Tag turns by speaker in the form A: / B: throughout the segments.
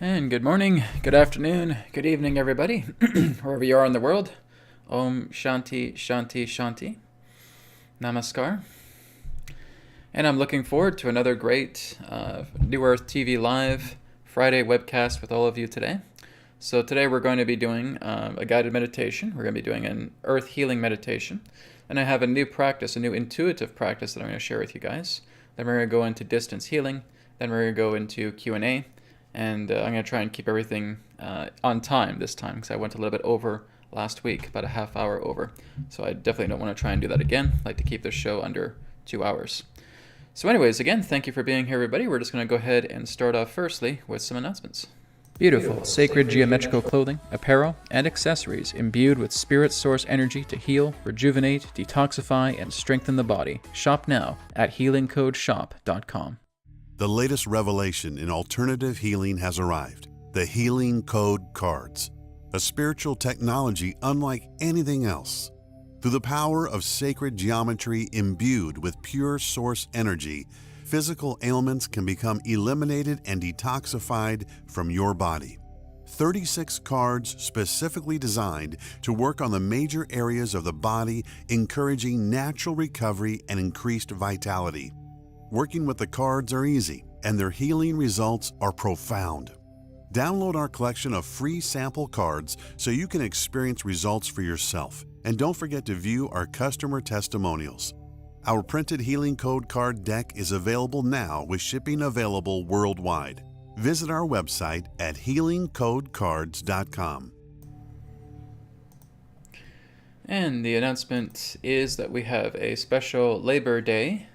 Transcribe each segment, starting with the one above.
A: And good morning, good afternoon, good evening, everybody, wherever you are in the world. Om Shanti Shanti Shanti. Namaskar. And I'm looking forward to another great New Earth TV Live Friday webcast with all of you today. So today we're going to be doing a guided meditation. We're going to be doing an earth healing meditation. And I have a new practice, a new intuitive practice that I'm going to share with you guys. Then we're going to go into distance healing. Then we're going to go into Q&A. And I'm going to try and keep everything on time this time because I went a little bit over last week, about a half hour over. So I definitely don't want to try and do that again. I like to keep this show under 2 hours. So anyways, again, thank you for being here, everybody. We're just going to go ahead and start off firstly with some announcements. Beautiful, sacred geometrical clothing, apparel, and accessories imbued with spirit source energy to heal, rejuvenate, detoxify, and strengthen the body. Shop now at healingcodeshop.com.
B: The latest revelation in alternative healing has arrived. The Healing Code Cards, a spiritual technology unlike anything else. Through the power of sacred geometry imbued with pure source energy, physical ailments can become eliminated and detoxified from your body. 36 cards specifically designed to work on the major areas of the body, encouraging natural recovery and increased vitality. Working with the cards are easy, and their healing results are profound. Download our collection of free sample cards so you can experience results for yourself. And don't forget to view our customer testimonials. Our printed Healing Code card deck is available now with shipping available worldwide. Visit our website at healingcodecards.com.
A: And the announcement is that we have a special Labor Day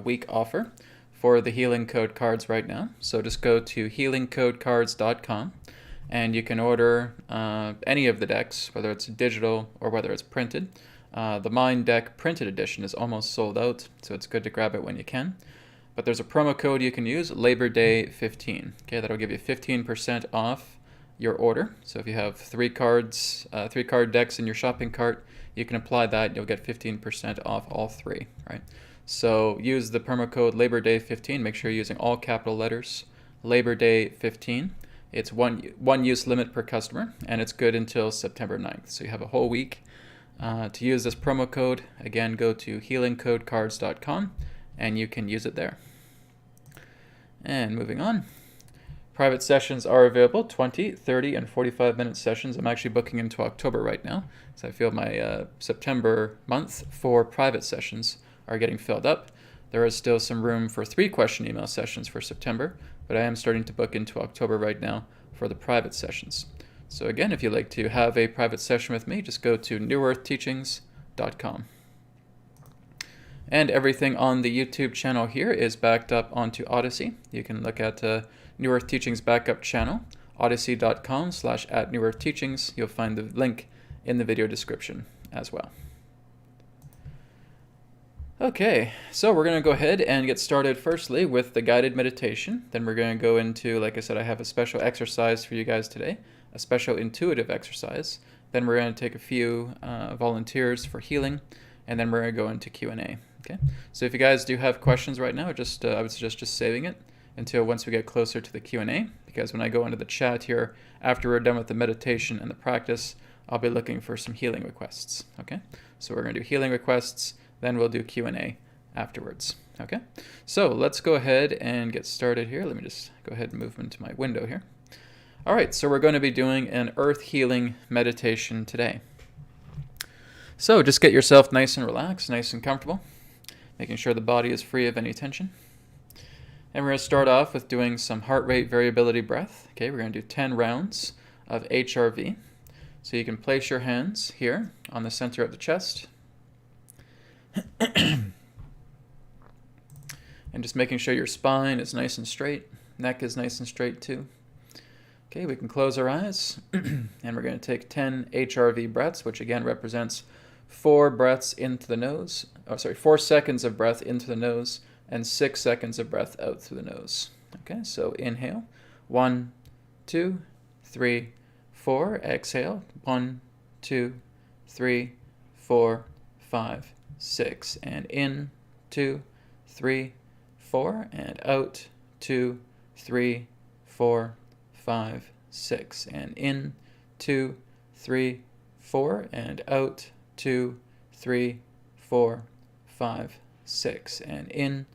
A: week offer for the Healing Code cards right now. So just go to healingcodecards.com and you can order any of the decks, whether it's digital or whether it's printed. The Mind Deck printed edition is almost sold out, so it's good to grab it when you can. But there's a promo code you can use, Labor Day 15. Okay, that'll give you 15% off your order. So if you have three card decks in your shopping cart, you can apply that and you'll get 15% off all three, right? So use the promo code Labor Day 15. Make sure you're using all capital letters, Labor Day 15. It's one use limit per customer, and it's good until September 9th. So you have a whole week to use this promo code. Again, go to healingcodecards.com and you can use it there. And moving on. Private sessions are available, 20, 30, and 45-minute sessions. I'm actually booking into October right now, so I feel my September month for private sessions are getting filled up. There is still some room for 3 question email sessions for September, but I am starting to book into October right now for the private sessions. So again, if you'd like to have a private session with me, just go to newearthteachings.com. And everything on the YouTube channel here is backed up onto Odyssey. You can look at New Earth Teachings backup channel, odyssey.com/@newearthteachings. You'll find the link in the video description as well. Okay, so we're going to go ahead and get started firstly with the guided meditation. Then we're going to go into, like I said, I have a special exercise for you guys today, a special intuitive exercise. Then we're going to take a few volunteers for healing, and then we're going to go into Q&A. Okay, so if you guys do have questions right now, I would suggest just saving it until once we get closer to the Q&A, because when I go into the chat here, after we're done with the meditation and the practice, I'll be looking for some healing requests. Okay, so we're going to do healing requests, then we'll do Q&A afterwards. Okay, so let's go ahead and get started here. Let me just go ahead and move into my window here. All right, so we're going to be doing an earth healing meditation today. So just get yourself nice and relaxed, nice and comfortable, making sure the body is free of any tension. And we're going to start off with doing some heart rate variability breath. Okay, we're going to do 10 rounds of HRV. So you can place your hands here on the center of the chest. And just making sure your spine is nice and straight, neck is nice and straight too. Okay, we can close our eyes, and we're going to take 10 HRV breaths, which again represents 4 breaths into the nose, 4 seconds of breath into the nose, and 6 seconds of breath out through the nose. Okay, so inhale, 1, 2, 3, 4. Exhale, 1, 2, 3, 4, 5, 6. And in, 2, 3, 4. And out, 2, 3, 4, 5, 6, and in, 2, 3, 4, and out, 2, 3, 4, 5, 6, and in,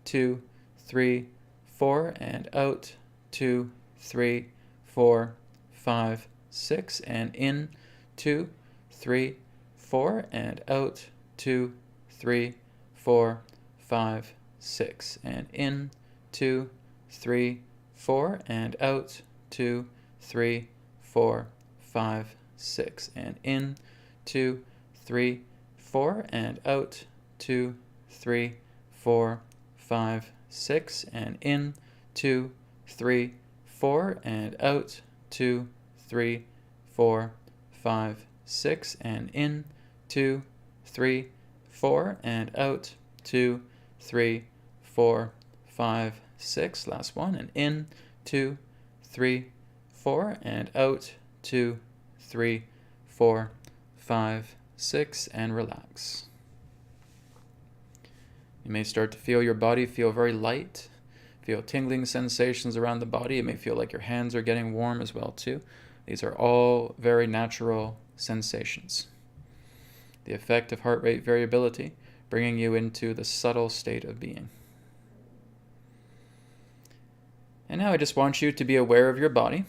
A: 2, 3, 4, and out, 2, 3, 4, 5, 6, and in, 2, 3, 4, and out, 2, 3, 4, 5, 6, and in, 2, 3, 4, and out, 2, 3, 4, 5, 6, and in, 2, 3, 4, and out, 2, 3, 4, 5, 6, and in, 2, 3, 4, and out, 2, 3, 4, 5, 6, and in, 2, 3, 4, and out, 2, 3, 4, 5, 6, last one, and in, 2, 3, 4, and out, 2, 3, 4, 5, 6, and relax. You may start to feel your body feel very light, feel tingling sensations around the body. It may feel like your hands are getting warm as well too. These are all very natural sensations. The effect of heart rate variability, bringing you into the subtle state of being. And now I just want you to be aware of your body.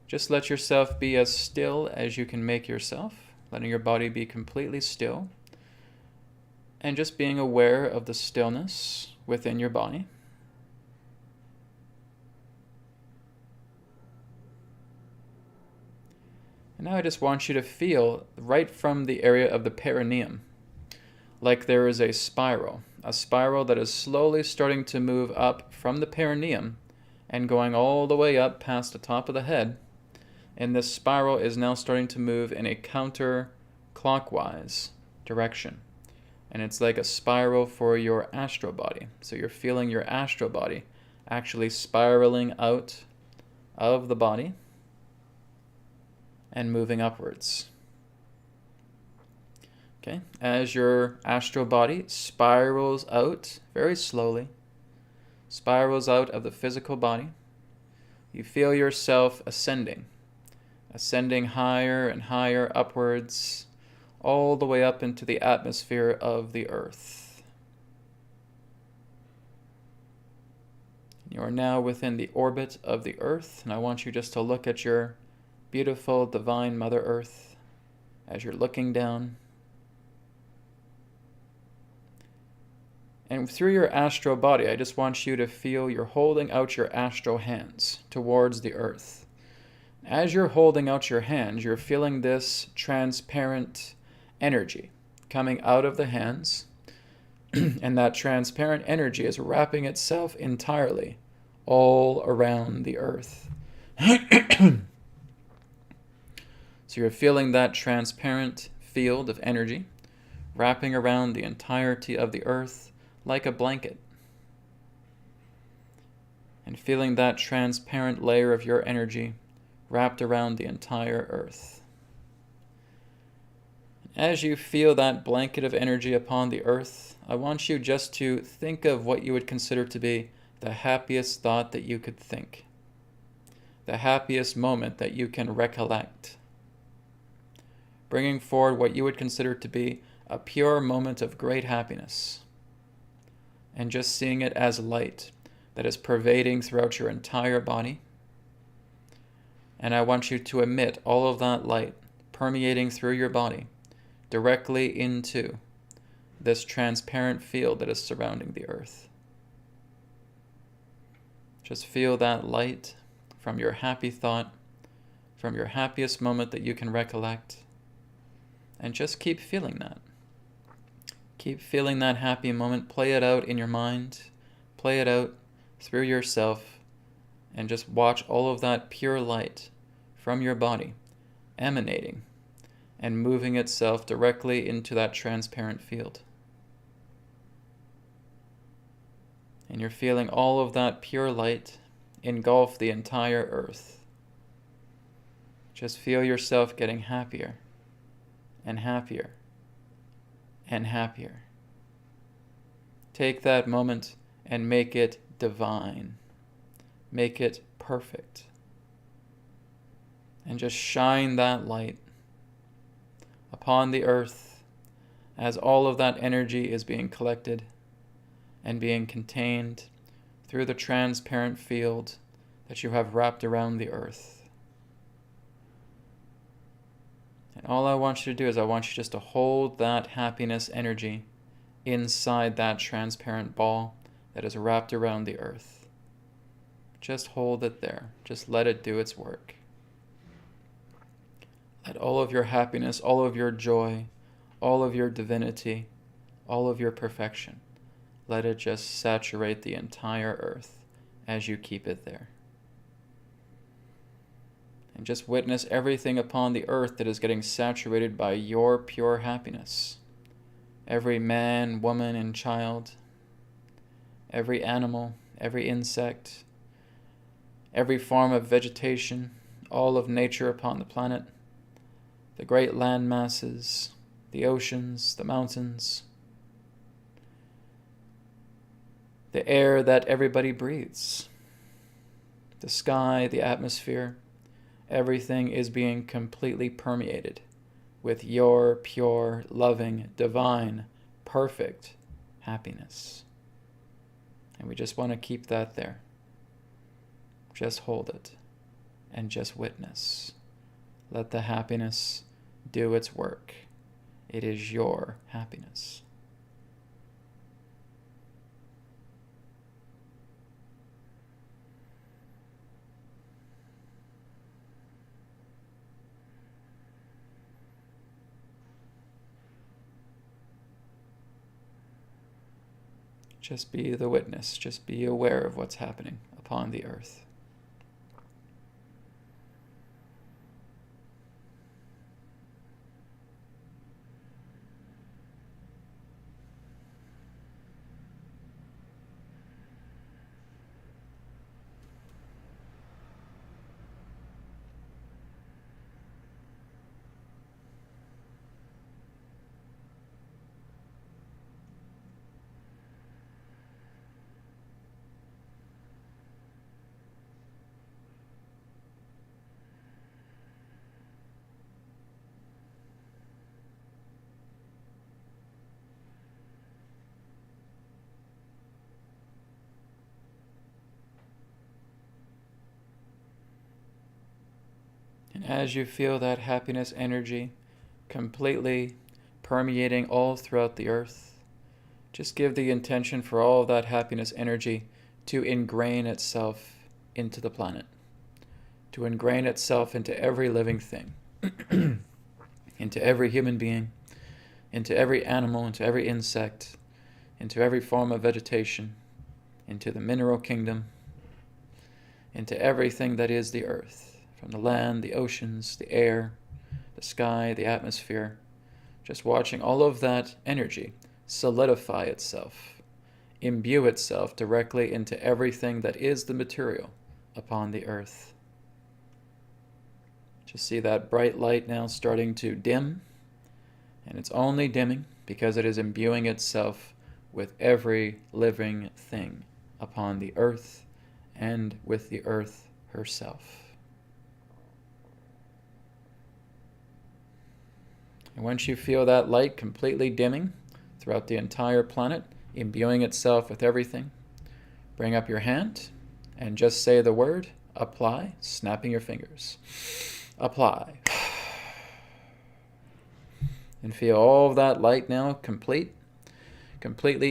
A: Just let yourself be as still as you can make yourself, letting your body be completely still, and just being aware of the stillness within your body. And now I just want you to feel right from the area of the perineum, like there is a spiral that is slowly starting to move up from the perineum and going all the way up past the top of the head. And this spiral is now starting to move in a counterclockwise direction. And it's like a spiral for your astral body. So you're feeling your astral body actually spiraling out of the body and moving upwards. Okay, as your astral body spirals out very slowly, spirals out of the physical body, you feel yourself ascending higher and higher upwards, all the way up into the atmosphere of the earth. You are now within the orbit of the earth, and I want you just to look at your beautiful divine Mother Earth as you're looking down. And through your astral body, I just want you to feel you're holding out your astral hands towards the earth. As you're holding out your hands, you're feeling this transparent energy coming out of the hands, and that transparent energy is wrapping itself entirely all around the earth. So you're feeling that transparent field of energy wrapping around the entirety of the earth like a blanket, and feeling that transparent layer of your energy wrapped around the entire earth. As you feel that blanket of energy upon the earth, I want you just to think of what you would consider to be the happiest thought that you could think, the happiest moment that you can recollect, bringing forward what you would consider to be a pure moment of great happiness, and just seeing it as light that is pervading throughout your entire body. And I want you to emit all of that light permeating through your body directly into this transparent field that is surrounding the earth. Just feel that light from your happy thought, from your happiest moment that you can recollect, and just keep feeling that. Keep feeling that happy moment. Play it out in your mind. Play it out through yourself, and just watch all of that pure light from your body emanating and moving itself directly into that transparent field. And you're feeling all of that pure light engulf the entire earth. Just feel yourself getting happier and happier and happier. Take that moment and make it divine. Make it perfect. And just shine that light upon the earth as all of that energy is being collected and being contained through the transparent field that you have wrapped around the earth. And all I want you to do is I want you just to hold that happiness energy inside that transparent ball that is wrapped around the earth. Just hold it there. Just let it do its work. Let all of your happiness, all of your joy, all of your divinity, all of your perfection, let it just saturate the entire earth as you keep it there. And just witness everything upon the earth that is getting saturated by your pure happiness. Every man, woman, and child, every animal, every insect, every form of vegetation, all of nature upon the planet, the great land masses, the oceans, the mountains, the air that everybody breathes, the sky, the atmosphere, everything is being completely permeated with your pure, loving, divine, perfect happiness. And we just want to keep that there. Just hold it and just witness. Let the happiness do its work. It is your happiness. Just be the witness. Just be aware of what's happening upon the earth. And as you feel that happiness energy completely permeating all throughout the earth, just give the intention for all of that happiness energy to ingrain itself into the planet, to ingrain itself into every living thing, into every human being, into every animal, into every insect, into every form of vegetation, into the mineral kingdom, into everything that is the earth. From the land, the oceans, the air, the sky, the atmosphere, just watching all of that energy solidify itself, imbue itself directly into everything that is the material upon the earth. Just see that bright light now starting to dim, and it's only dimming because it is imbuing itself with every living thing upon the earth and with the earth herself. And once you feel that light completely dimming throughout the entire planet, imbuing itself with everything, bring up your hand and just say the word, apply, snapping your fingers. Apply. And feel all of that light now completely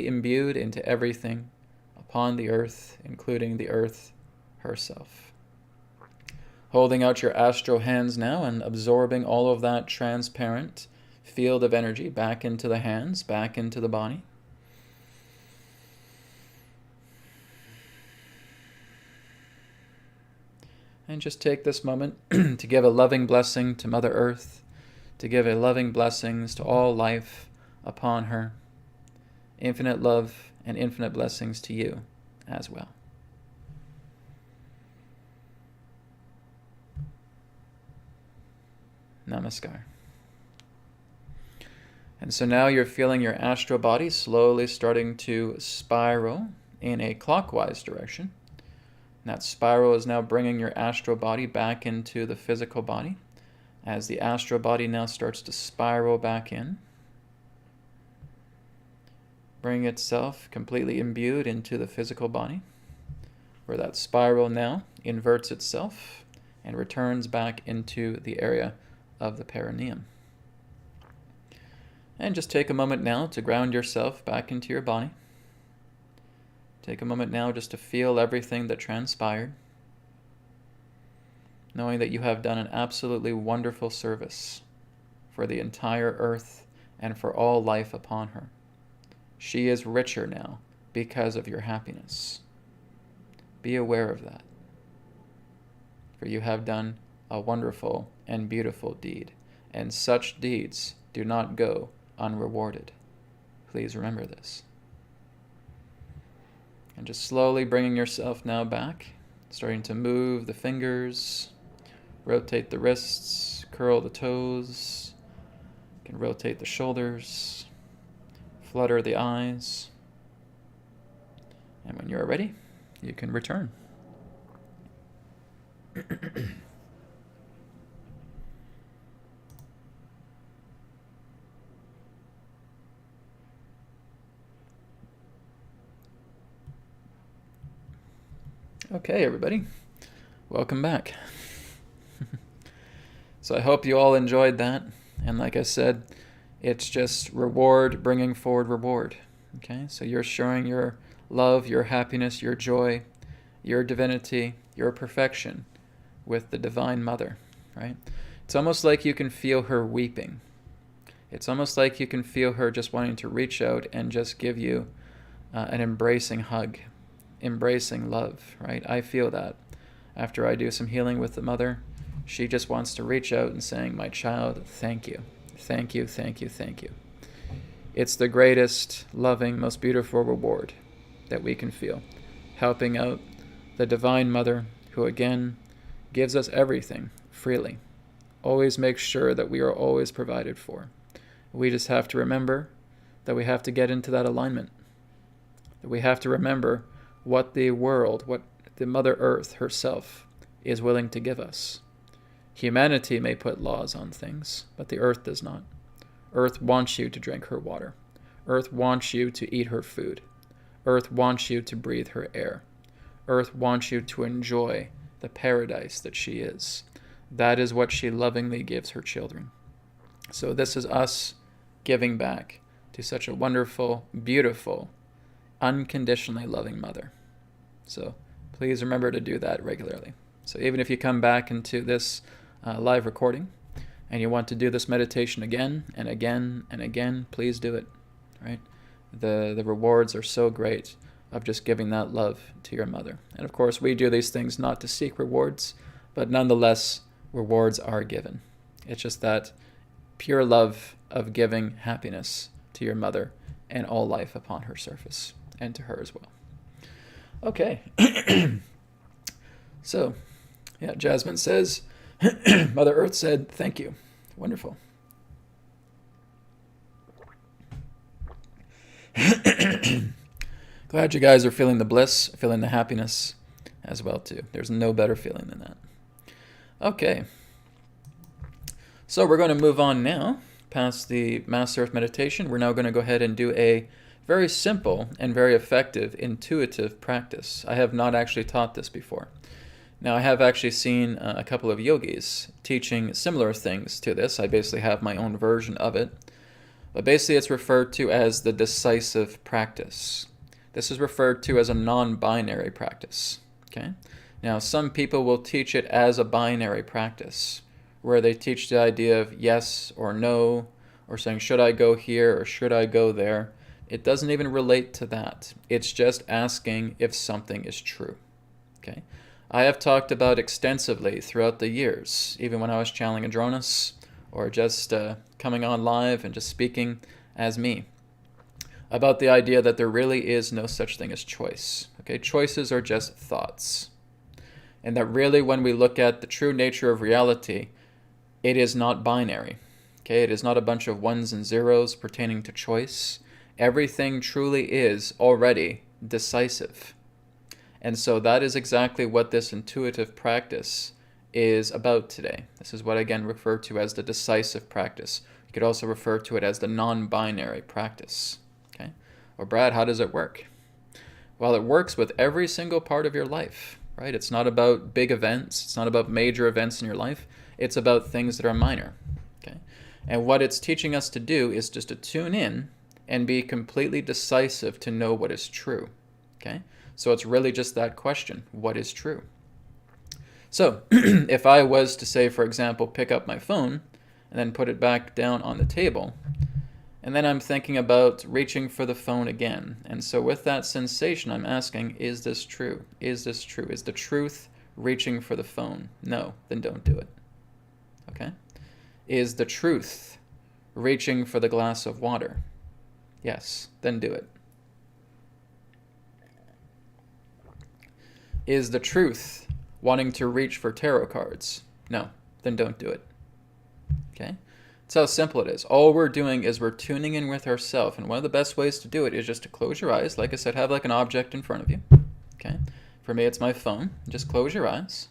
A: imbued into everything upon the earth, including the earth herself. Holding out your astral hands now and absorbing all of that transparent field of energy back into the hands, back into the body. And just take this moment to give a loving blessing to Mother Earth, to give a loving blessings to all life upon her. Infinite love and infinite blessings to you as well. Namaskar. And so now you're feeling your astral body slowly starting to spiral in a clockwise direction. And that spiral is now bringing your astral body back into the physical body. As the astral body now starts to spiral back in, bring itself completely imbued into the physical body, where that spiral now inverts itself and returns back into the area of the perineum. And just take a moment now to ground yourself back into your body. Take a moment now just to feel everything that transpired, knowing that you have done an absolutely wonderful service for the entire earth and for all life upon her. She is richer now because of your happiness. Be aware of that, for you have done a wonderful and beautiful deed, and such deeds do not go unrewarded. Please remember this. And just slowly bringing yourself now back, starting to move the fingers, rotate the wrists, curl the toes, you can rotate the shoulders, flutter the eyes. And when you're ready, you can return. Okay, everybody, welcome back. So I hope you all enjoyed that. And like I said, it's just reward bringing forward reward. Okay, so you're showing your love, your happiness, your joy, your divinity, your perfection with the Divine Mother, right? It's almost like you can feel her weeping. It's almost like you can feel her just wanting to reach out and just give you an embracing hug, embracing love, right? I feel that. After I do some healing with the Mother, she just wants to reach out and saying, my child, thank you. Thank you, thank you, thank you. It's the greatest, loving, most beautiful reward that we can feel. Helping out the Divine Mother, who again gives us everything freely. Always makes sure that we are always provided for. We just have to remember that we have to get into that alignment. That we have to remember what the world, what the Mother Earth herself is willing to give us. Humanity may put laws on things, but the earth does not. Earth wants you to drink her water. Earth wants you to eat her food. Earth wants you to breathe her air. Earth wants you to enjoy the paradise that she is. That is what she lovingly gives her children. So this is us giving back to such a wonderful, beautiful, unconditionally loving Mother. So please remember to do that regularly. So even if you come back into this live recording and you want to do this meditation again and again and again, please do it, right? The rewards are so great of just giving that love to your Mother. And of course, we do these things not to seek rewards, but nonetheless, rewards are given. It's just that pure love of giving happiness to your Mother and all life upon her surface, and to her as well. Okay. So, yeah, Jasmine says, Mother Earth said, thank you. Wonderful. Glad you guys are feeling the bliss, feeling the happiness as well, too. There's no better feeling than that. Okay. So we're going to move on now past the Mass Earth meditation. We're now going to go ahead and do a very simple and very effective intuitive practice. I have not actually taught this before. Now, I have actually seen a couple of yogis teaching similar things to this. I basically have my own version of it. But basically, it's referred to as the decisive practice. This is referred to as a non-binary practice. Okay? Now, some people will teach it as a binary practice, where they teach the idea of yes or no, or saying, should I go here or should I go there? It doesn't even relate to that. It's just asking if something is true. Okay? I have talked about extensively throughout the years, even when I was channeling Adronis, or just coming on live and just speaking as me, about the idea that there really is no such thing as choice. Okay? Choices are just thoughts. And that really, when we look at the true nature of reality, it is not binary. Okay? It is not a bunch of ones and zeros pertaining to choice. Everything truly is already decisive. And so that is exactly what this intuitive practice is about today. This is what I again refer to as the decisive practice. You could also refer to it as the non-binary practice. Okay? Well, Brad, how does it work? Well, it works with every single part of your life, right? It's not about big events. It's not about major events in your life. It's about things that are minor. Okay? And what it's teaching us to do is just to tune in and be completely decisive to know what is true. Okay? So it's really just that question, what is true? So if I was to say, for example, pick up my phone and then put it back down on the table, and then I'm thinking about reaching for the phone again. And so with that sensation, I'm asking, is this true? Is this true? Is the truth reaching for the phone? No, then don't do it. Okay? Is the truth reaching for the glass of water? Yes, then do it. Is the truth wanting to reach for tarot cards? No, then don't do it. Okay? That's how simple it is. All we're doing is we're tuning in with ourselves, and one of the best ways to do it is just to close your eyes. Like I said, have like an object in front of you. Okay? For me, it's my phone. Just close your eyes.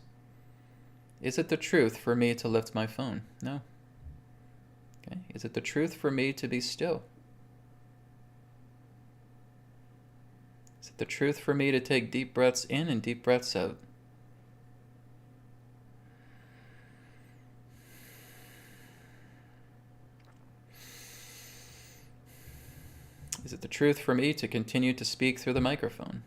A: Is it the truth for me to lift my phone? No. Okay? Is it the truth for me to be still? Is it the truth for me to take deep breaths in and deep breaths out? Is it the truth for me to continue to speak through the microphone?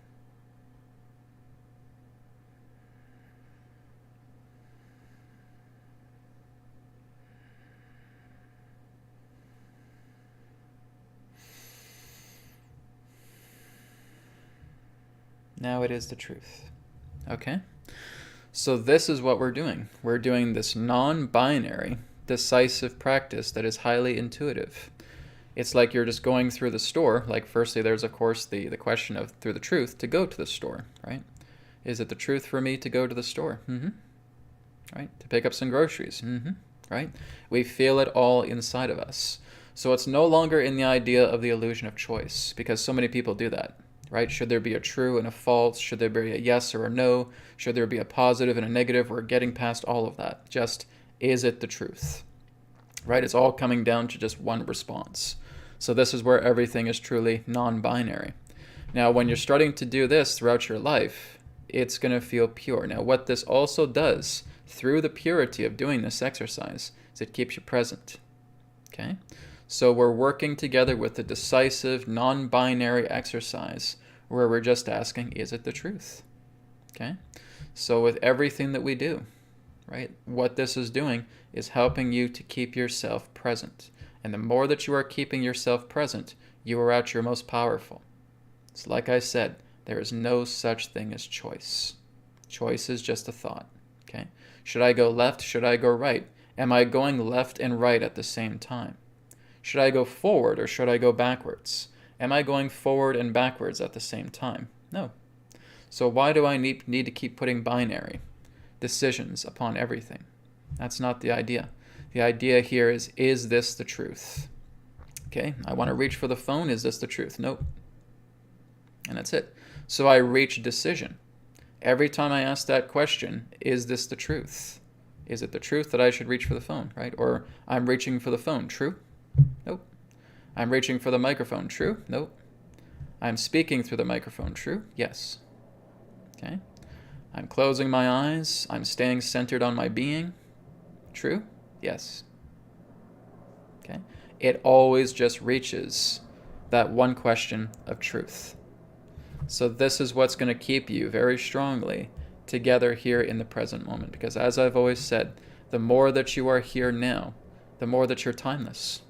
A: Now it is the truth. Okay? So this is what we're doing. We're doing this non-binary, decisive practice that is highly intuitive. It's like you're just going through the store. Like firstly, there's of course the question of through the truth to go to the store, right? Is it the truth for me to go to the store? Right? To pick up some groceries? Right? We feel it all inside of us. So it's no longer in the idea of the illusion of choice, because so many people do that. Right? Should there be a true and a false? Should there be a yes or a no? Should there be a positive and a negative? We're getting past all of that. Just, is it the truth? Right? It's all coming down to just one response. So this is where everything is truly non-binary. Now, when you're starting to do this throughout your life, it's going to feel pure. Now, what this also does, through the purity of doing this exercise, is it keeps you present. Okay? So we're working together with the decisive, non-binary exercise where we're just asking, is it the truth? Okay? So with everything that we do, right, what this is doing is helping you to keep yourself present. And the more that you are keeping yourself present, you are at your most powerful. It's like I said, there is no such thing as choice. Choice is just a thought. Okay? Should I go left? Should I go right? Am I going left and right at the same time? Should I go forward or should I go backwards? Am I going forward and backwards at the same time? No. So why do I need to keep putting binary decisions upon everything? That's not the idea. The idea here is this the truth? Okay, I want to reach for the phone. Is this the truth? Nope. And that's it. So I reach a decision. Every time I ask that question, is this the truth? Is it the truth that I should reach for the phone, right? Or I'm reaching for the phone. True? Nope. I'm reaching for the microphone. True? Nope. I'm speaking through the microphone. True? Yes. Okay. I'm closing my eyes. I'm staying centered on my being. True? Yes. Okay. It always just reaches that one question of truth. So this is what's going to keep you very strongly together here in the present moment. Because as I've always said, the more that you are here now, the more that you're timeless.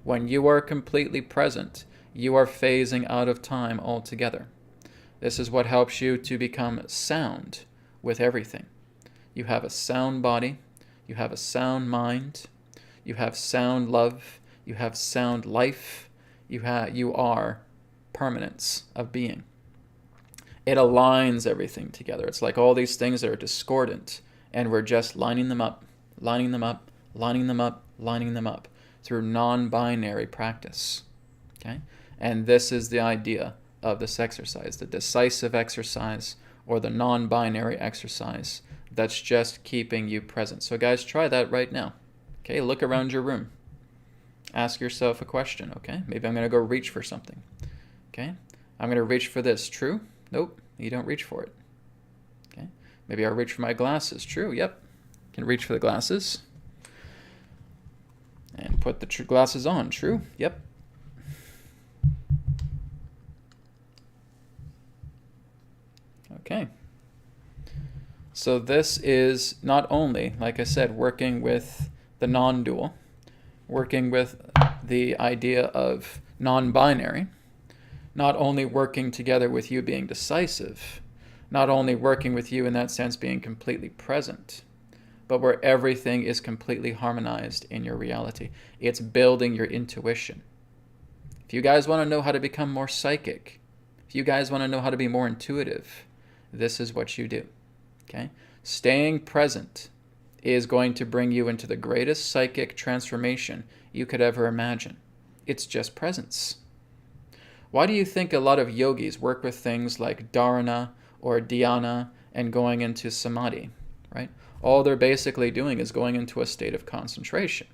A: When you are completely present, you are phasing out of time altogether. This is what helps you to become sound with everything. You have a sound body, you have a sound mind, you have sound love, you have sound life, you are permanence of being. It aligns everything together. It's like all these things that are discordant, and we're just lining them up, lining them up, lining them up, lining them up through non-binary practice. Okay? And this is the idea of this exercise, the decisive exercise, or the non-binary exercise that's just keeping you present. So guys, try that right now. Okay, look around your room. Ask yourself a question, okay? Maybe I'm going to go reach for something. Okay? I'm going to reach for this. True? Nope. You don't reach for it. Okay? Maybe I'll reach for my glasses. True? Yep. Can reach for the glasses. And put the glasses on. True? Yep. Okay. So this is not only, like I said, working with the non-dual, working with the idea of non-binary, not only working together with you being decisive, not only working with you in that sense being completely present, but where everything is completely harmonized in your reality. It's building your intuition. If you guys want to know how to become more psychic, if you guys want to know how to be more intuitive, this is what you do. Okay? Staying present is going to bring you into the greatest psychic transformation you could ever imagine. It's just presence. Why do you think a lot of yogis work with things like dharana or dhyana and going into samadhi, right? All they're basically doing is going into a state of concentration.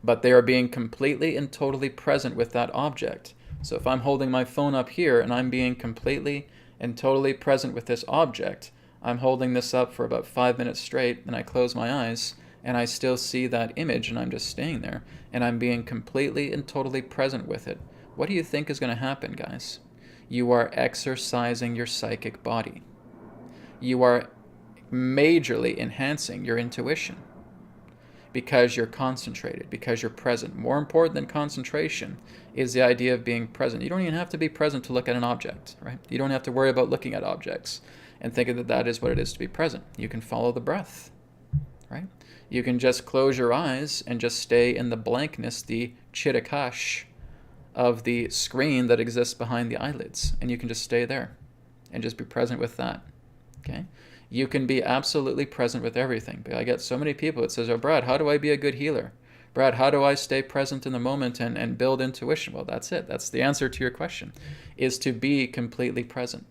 A: But they are being completely and totally present with that object. So if I'm holding my phone up here and I'm being completely and totally present with this object, I'm holding this up for about 5 minutes straight, and I close my eyes, and I still see that image, and I'm just staying there, and I'm being completely and totally present with it. What do you think is going to happen, guys? You are exercising your psychic body. You are majorly enhancing your intuition because you're concentrated, because you're present. More important than concentration is the idea of being present. You don't even have to be present to look at an object, right? You don't have to worry about looking at objects and thinking that that is what it is to be present. You can follow the breath, right? You can just close your eyes and just stay in the blankness, the chittakash of the screen that exists behind the eyelids, and you can just stay there and just be present with that, okay? You can be absolutely present with everything. But I get so many people that says, oh, Brad, how do I be a good healer? Brad, how do I stay present in the moment and build intuition? Well, that's it. That's the answer to your question, is to be completely present.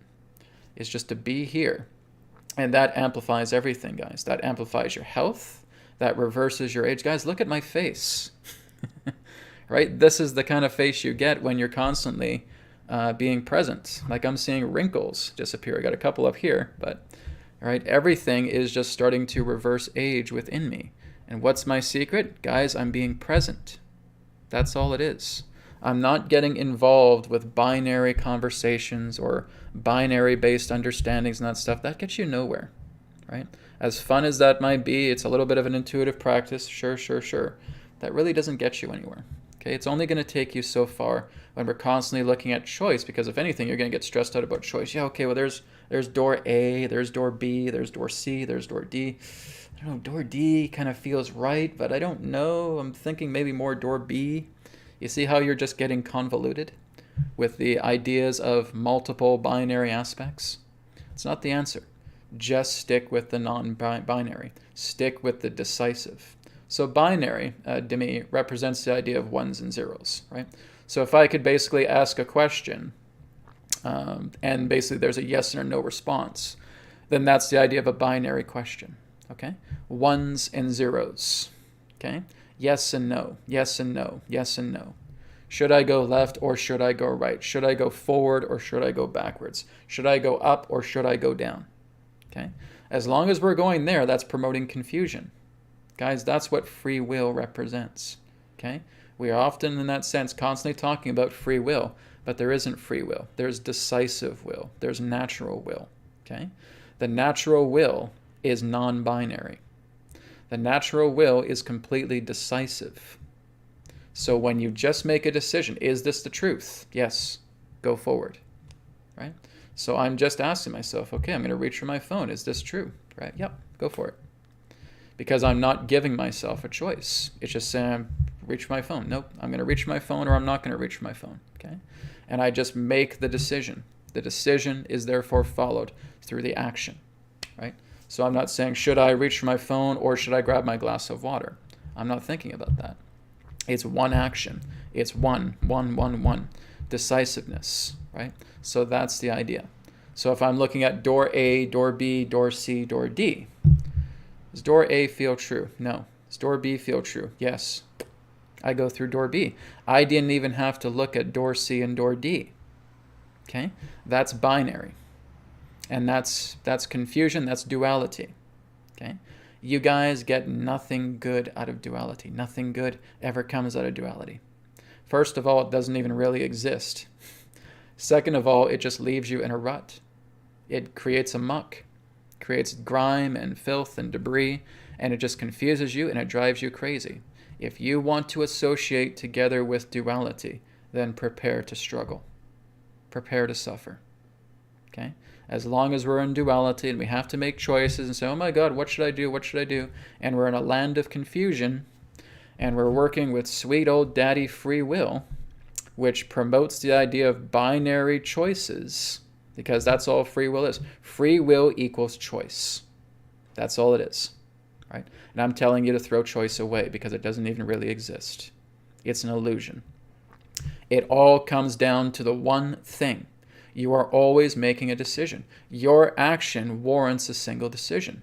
A: It's just to be here. And that amplifies everything, guys. That amplifies your health. That reverses your age. Guys, look at my face. Right? This is the kind of face you get when you're constantly being present. Like I'm seeing wrinkles disappear. I got a couple up here, but right, everything is just starting to reverse age within me. And what's my secret? Guys, I'm being present. That's all it is. I'm not getting involved with binary conversations or binary-based understandings and that stuff. That gets you nowhere, right? As fun as that might be, it's a little bit of an intuitive practice. Sure. That really doesn't get you anywhere. Okay, it's only going to take you so far when we're constantly looking at choice, because if anything, you're going to get stressed out about choice. Yeah, okay, well, there's door A, there's door B, there's door C, there's door D. I don't know, door D kind of feels right, but I don't know. I'm thinking maybe more door B. You see how you're just getting convoluted with the ideas of multiple binary aspects? It's not the answer. Just stick with the non-binary. Stick with the decisive. So binary, to me, represents the idea of ones and zeros, right? So if I could basically ask a question, and basically there's a yes and a no response, then that's the idea of a binary question, okay? Ones and zeros, okay? Yes and no, yes and no, yes and no. Should I go left or should I go right? Should I go forward or should I go backwards? Should I go up or should I go down? Okay? As long as we're going there, that's promoting confusion. Guys, that's what free will represents. Okay? We are often, in that sense, constantly talking about free will, but there isn't free will. There's decisive will. There's natural will. Okay? The natural will is non-binary. The natural will is completely decisive. So when you just make a decision, is this the truth? Yes, go forward, right? So I'm just asking myself, okay, I'm going to reach for my phone. Is this true? Right? Yep, go for it. Because I'm not giving myself a choice. It's just saying, reach for my phone. Nope, I'm going to reach for my phone or I'm not going to reach for my phone, okay? And I just make the decision. The decision is therefore followed through the action, right? So I'm not saying, should I reach for my phone or should I grab my glass of water? I'm not thinking about that. It's one action. It's one. Decisiveness, right? So that's the idea. So if I'm looking at door A, door B, door C, door D, does door A feel true? No. Does door B feel true? Yes. I go through door B. I didn't even have to look at door C and door D. Okay? That's binary. And that's confusion, that's duality. Okay? You guys get nothing good out of duality. Nothing good ever comes out of duality. First of all, it doesn't even really exist. Second of all, it just leaves you in a rut. It creates a muck, creates grime and filth and debris, and it just confuses you and it drives you crazy. If you want to associate together with duality, then prepare to struggle. Prepare to suffer. Okay? As long as we're in duality and we have to make choices and say, oh my God, what should I do? What should I do? And we're in a land of confusion, and we're working with sweet old daddy free will, which promotes the idea of binary choices, because that's all free will is. Free will equals choice. That's all it is, right? And I'm telling you to throw choice away because it doesn't even really exist. It's an illusion. It all comes down to the one thing. You are always making a decision. Your action warrants a single decision.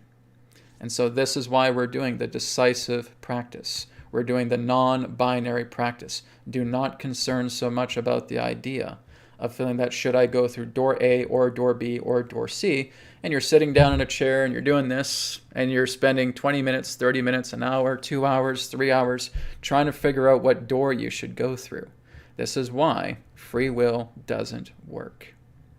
A: And so this is why we're doing the decisive practice. We're doing the non-binary practice. Do not concern so much about the idea of feeling that should I go through door A or door B or door C, and you're sitting down in a chair and you're doing this and you're spending 20 minutes, 30 minutes, an hour, 2 hours, 3 hours trying to figure out what door you should go through. This is why free will doesn't work.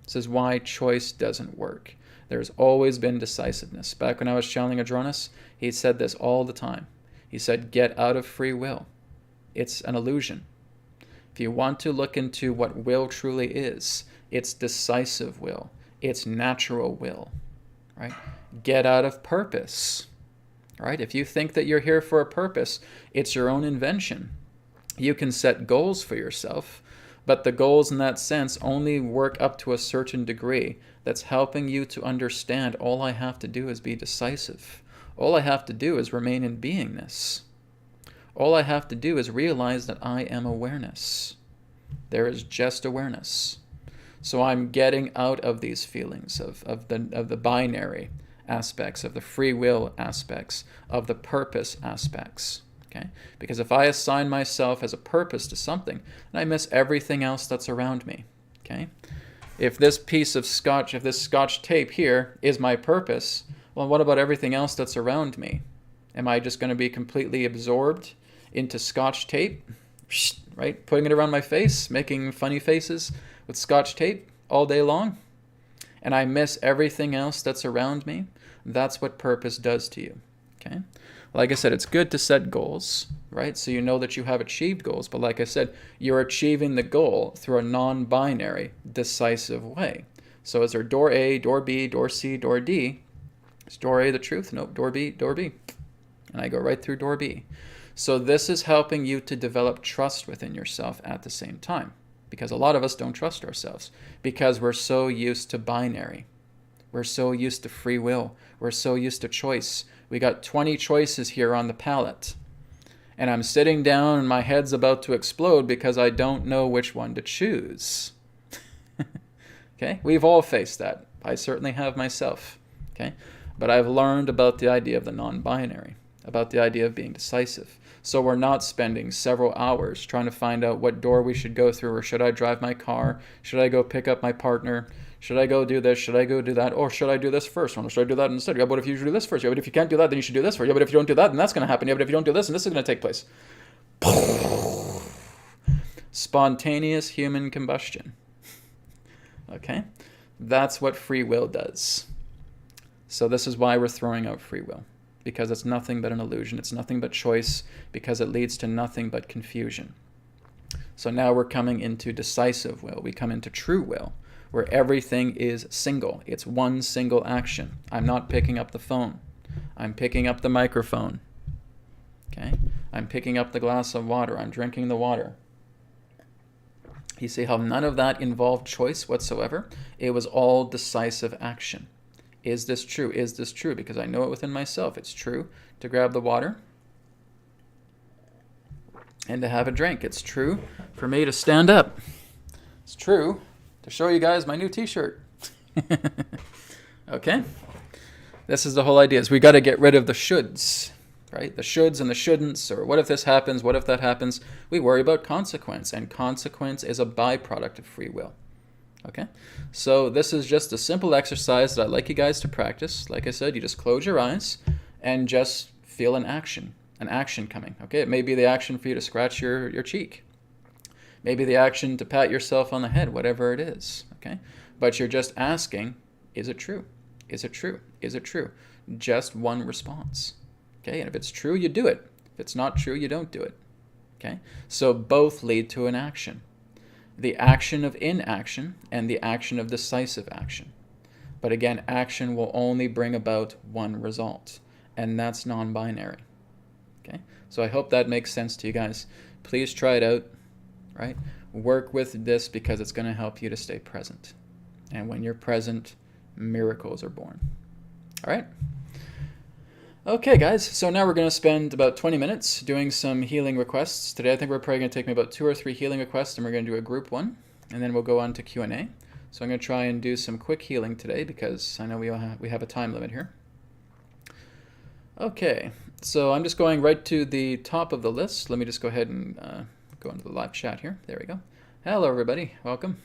A: This is why choice doesn't work. There's always been decisiveness. Back when I was channeling Adronis, he said this all the time. He said, get out of free will. It's an illusion. If you want to look into what will truly is, it's decisive will. It's natural will, right? Get out of purpose, right? If you think that you're here for a purpose, it's your own invention. You can set goals for yourself, but the goals in that sense only work up to a certain degree that's helping you to understand all I have to do is be decisive. All I have to do is remain in beingness. All I have to do is realize that I am awareness. There is just awareness. So I'm getting out of these feelings of the binary aspects, of the free will aspects, of the purpose aspects. Okay? Because if I assign myself as a purpose to something, then I miss everything else that's around me. Okay? If this piece of scotch, if this scotch tape here is my purpose, well, what about everything else that's around me? Am I just going to be completely absorbed into scotch tape, right? Putting it around my face, making funny faces with scotch tape all day long? And I miss everything else that's around me? That's what purpose does to you, okay? Like I said, it's good to set goals, right? So you know that you have achieved goals. But like I said, you're achieving the goal through a non-binary, decisive way. So is there door A, door B, door C, door D? Is door A the truth? Nope. Door B, door B. And I go right through door B. So this is helping you to develop trust within yourself at the same time. Because a lot of us don't trust ourselves. Because we're so used to binary. We're so used to free will. We're so used to choice. We got 20 choices here on the palette. And I'm sitting down and my head's about to explode because I don't know which one to choose. Okay? We've all faced that. I certainly have myself. Okay? But I've learned about the idea of the non-binary, about the idea of being decisive. So we're not spending several hours trying to find out what door we should go through, or should I drive my car? Should I go pick up my partner? Should I go do this? Should I go do that? Or should I do this first? Or should I do that instead? Yeah, but if you should do this first. Yeah, but if you can't do that, then you should do this first. Yeah, but if you don't do that, then that's going to happen. Yeah, but if you don't do this, then this is going to take place. Spontaneous human combustion. Okay? That's what free will does. So this is why we're throwing out free will. Because it's nothing but an illusion. It's nothing but choice. Because it leads to nothing but confusion. So now we're coming into decisive will. We come into true will, where everything is single. It's one single action. I'm not picking up the phone. I'm picking up the microphone. Okay? I'm picking up the glass of water. I'm drinking the water. You see how none of that involved choice whatsoever? It was all decisive action. Is this true? Is this true? Because I know it within myself. It's true to grab the water and to have a drink. It's true for me to stand up. It's true to show you guys my new t-shirt. Okay? This is the whole idea, is we got to get rid of the shoulds, right? The shoulds and the shouldn'ts, or what if this happens, what if that happens? We worry about consequence, and consequence is a byproduct of free will. Okay? So this is just a simple exercise that I'd like you guys to practice. Like I said, you just close your eyes and just feel an action coming. Okay? It may be the action for you to scratch your cheek. Maybe the action to pat yourself on the head, whatever it is. Okay? But you're just asking, is it true? Is it true? Is it true? Just one response. Okay? And if it's true, you do it. If it's not true, you don't do it. Okay? So both lead to an action. The action of inaction and the action of decisive action. But again, action will only bring about one result, and that's non-binary. Okay? So I hope that makes sense to you guys. Please try it out, right? Work with this because it's going to help you to stay present. And when you're present, miracles are born. All right? Okay, guys, so now we're going to spend about 20 minutes doing some healing requests. Today, I think we're probably going to take me about 2 or 3 healing requests, and we're going to do a group one, and then we'll go on to Q&A. So I'm going to try and do some quick healing today because I know we have a time limit here. Okay, so I'm just going right to the top of the list. Let me just go ahead and go into the live chat here. There we go. Hello, everybody. Welcome.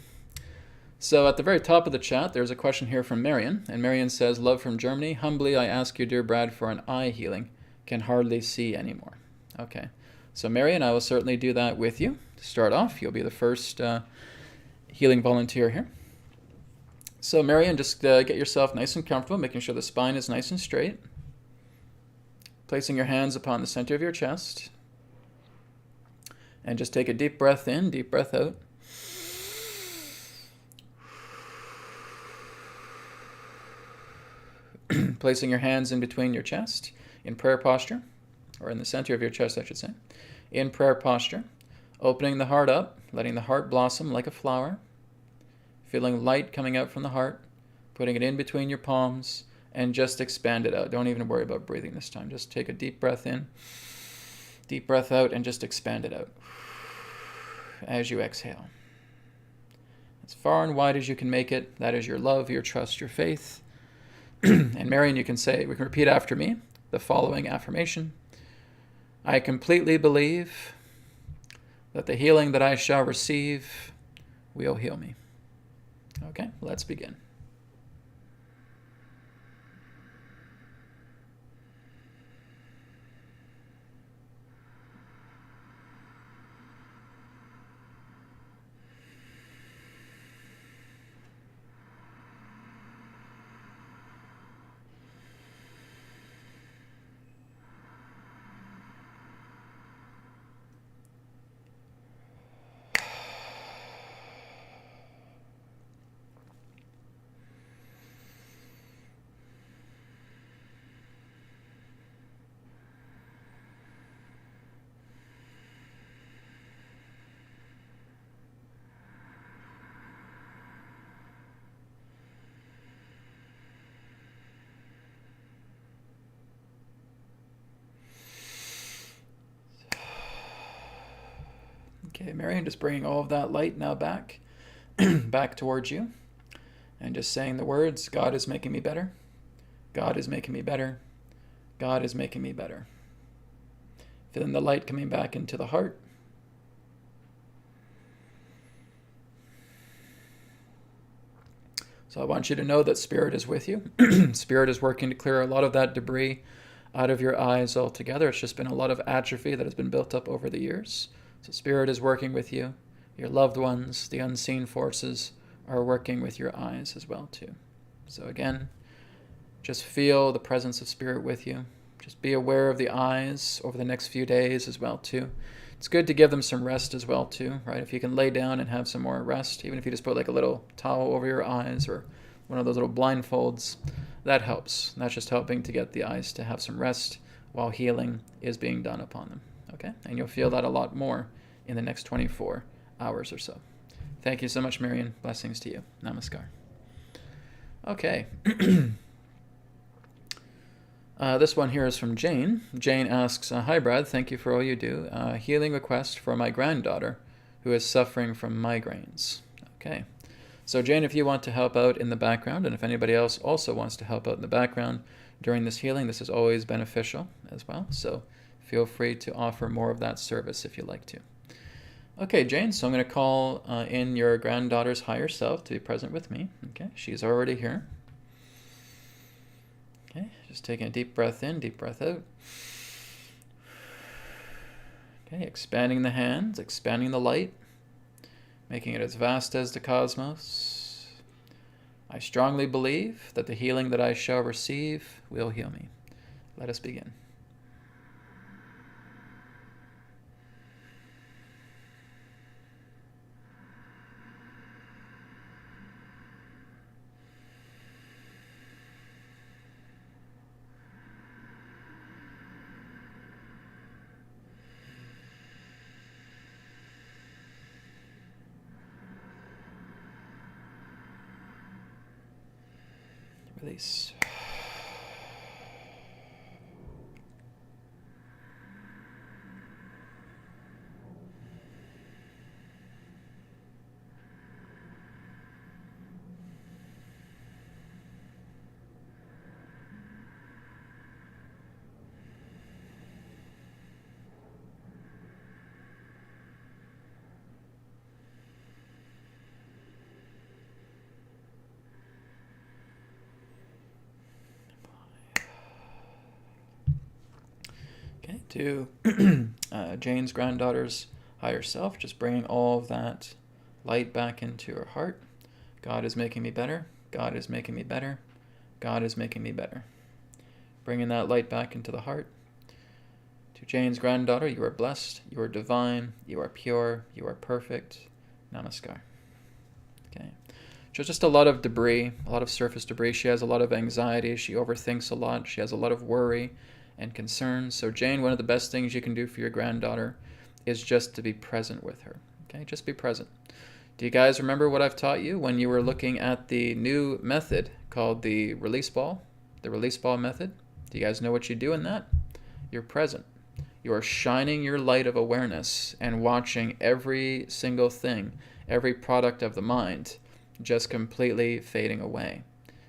A: So at the very top of the chat, there's a question here from Marion. And Marion says, love from Germany. Humbly, I ask you, dear Brad, for an eye healing. Can hardly see anymore. Okay. So Marion, I will certainly do that with you. To start off, you'll be the first healing volunteer here. So Marion, just get yourself nice and comfortable, making sure the spine is nice and straight. Placing your hands upon the center of your chest. And just take a deep breath in, deep breath out. Placing your hands in between your chest in prayer posture, or in the center of your chest, I should say, in prayer posture, opening the heart up, letting the heart blossom like a flower, feeling light coming out from the heart, putting it in between your palms, and just expand it out. Don't even worry about breathing this time. Just take a deep breath in, deep breath out, and just expand it out as you exhale. As far and wide as you can make it, that is your love, your trust, your faith. And Marion, we can repeat after me the following affirmation. I completely believe that the healing that I shall receive will heal me. Okay, let's begin. Okay, Marion, just bringing all of that light now back towards you, and just saying the words, God is making me better, God is making me better, God is making me better. Feeling the light coming back into the heart. So I want you to know that Spirit is with you. Spirit is working to clear a lot of that debris out of your eyes altogether. It's just been a lot of atrophy that has been built up over the years. So Spirit is working with you. Your loved ones, the unseen forces, are working with your eyes as well too. So again, just feel the presence of Spirit with you. Just be aware of the eyes over the next few days as well too. It's good to give them some rest as well too, right? If you can lay down and have some more rest, even if you just put like a little towel over your eyes or one of those little blindfolds, that helps. That's just helping to get the eyes to have some rest while healing is being done upon them. Okay? And you'll feel that a lot more in the next 24 hours or so. Thank you so much, Marion. Blessings to you. Namaskar. Okay. This one here is from Jane. Jane asks, hi, Brad. Thank you for all you do. Healing request for my granddaughter who is suffering from migraines. Okay. So Jane, if you want to help out in the background, and if anybody else also wants to help out in the background during this healing, this is always beneficial as well. So feel free to offer more of that service if you like to. Okay, Jane, so I'm going to call in your granddaughter's higher self to be present with me. Okay, she's already here. Okay, just taking a deep breath in, deep breath out. Okay, expanding the hands, expanding the light, making it as vast as the cosmos. I strongly believe that the healing that I shall receive will heal me. Let us begin. Release. Okay, to Jane's granddaughter's higher self, just bringing all of that light back into her heart. God is making me better. God is making me better. God is making me better. Bringing that light back into the heart. To Jane's granddaughter, you are blessed, you are divine, you are pure, you are perfect. Namaskar. Okay. So just a lot of debris, a lot of surface debris. She has a lot of anxiety. She overthinks a lot. She has a lot of worry and concerns. So Jane, one of the best things you can do for your granddaughter is just to be present with her. Okay, just be present. Do you guys remember what I've taught you when you were looking at the new method called the release ball method? Do you guys know what you do in that? You're present. You are shining your light of awareness and watching every single thing, every product of the mind, just completely fading away.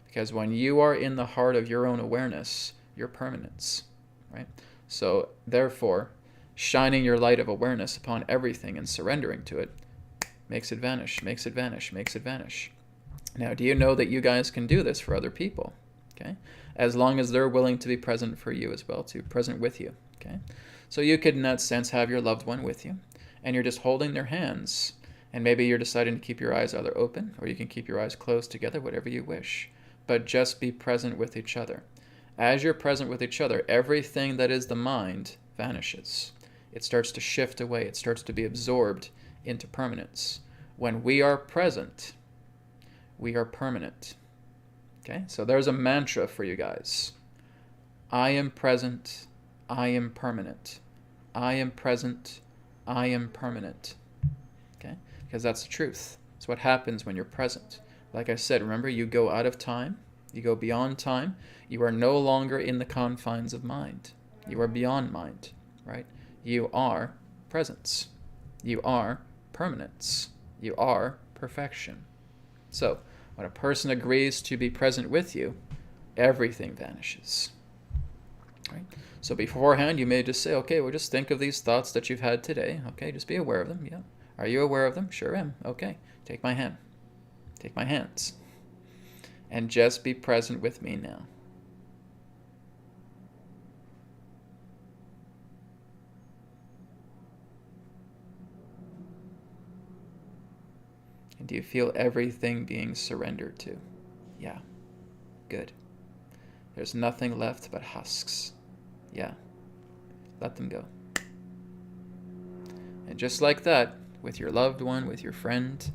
A: Because when you are in the heart of your own awareness, you're permanence, right? So therefore, shining your light of awareness upon everything and surrendering to it makes it vanish, makes it vanish, makes it vanish. Now, do you know that you guys can do this for other people? Okay, as long as they're willing to be present for you as well, to present with you. Okay, so you could, in that sense, have your loved one with you, and you're just holding their hands, and maybe you're deciding to keep your eyes either open, or you can keep your eyes closed together, whatever you wish. But just be present with each other. As you're present with each other, everything that is the mind vanishes. It starts to shift away. It starts to be absorbed into permanence. When we are present, we are permanent. Okay, so there's a mantra for you guys. I am present, I am permanent. I am present, I am permanent. Okay, because that's the truth. It's what happens when you're present. Like I said, remember, you go out of time, you go beyond time. You are no longer in the confines of mind. You are beyond mind, right? You are presence. You are permanence. You are perfection. So, when a person agrees to be present with you, everything vanishes. Right? So beforehand, you may just say, okay, well, just think of these thoughts that you've had today. Okay, just be aware of them. Yeah. Are you aware of them? Sure am. Okay, take my hand. Take my hands. And just be present with me now. And do you feel everything being surrendered to? Yeah. Good. There's nothing left but husks. Yeah. Let them go. And just like that, with your loved one, with your friend,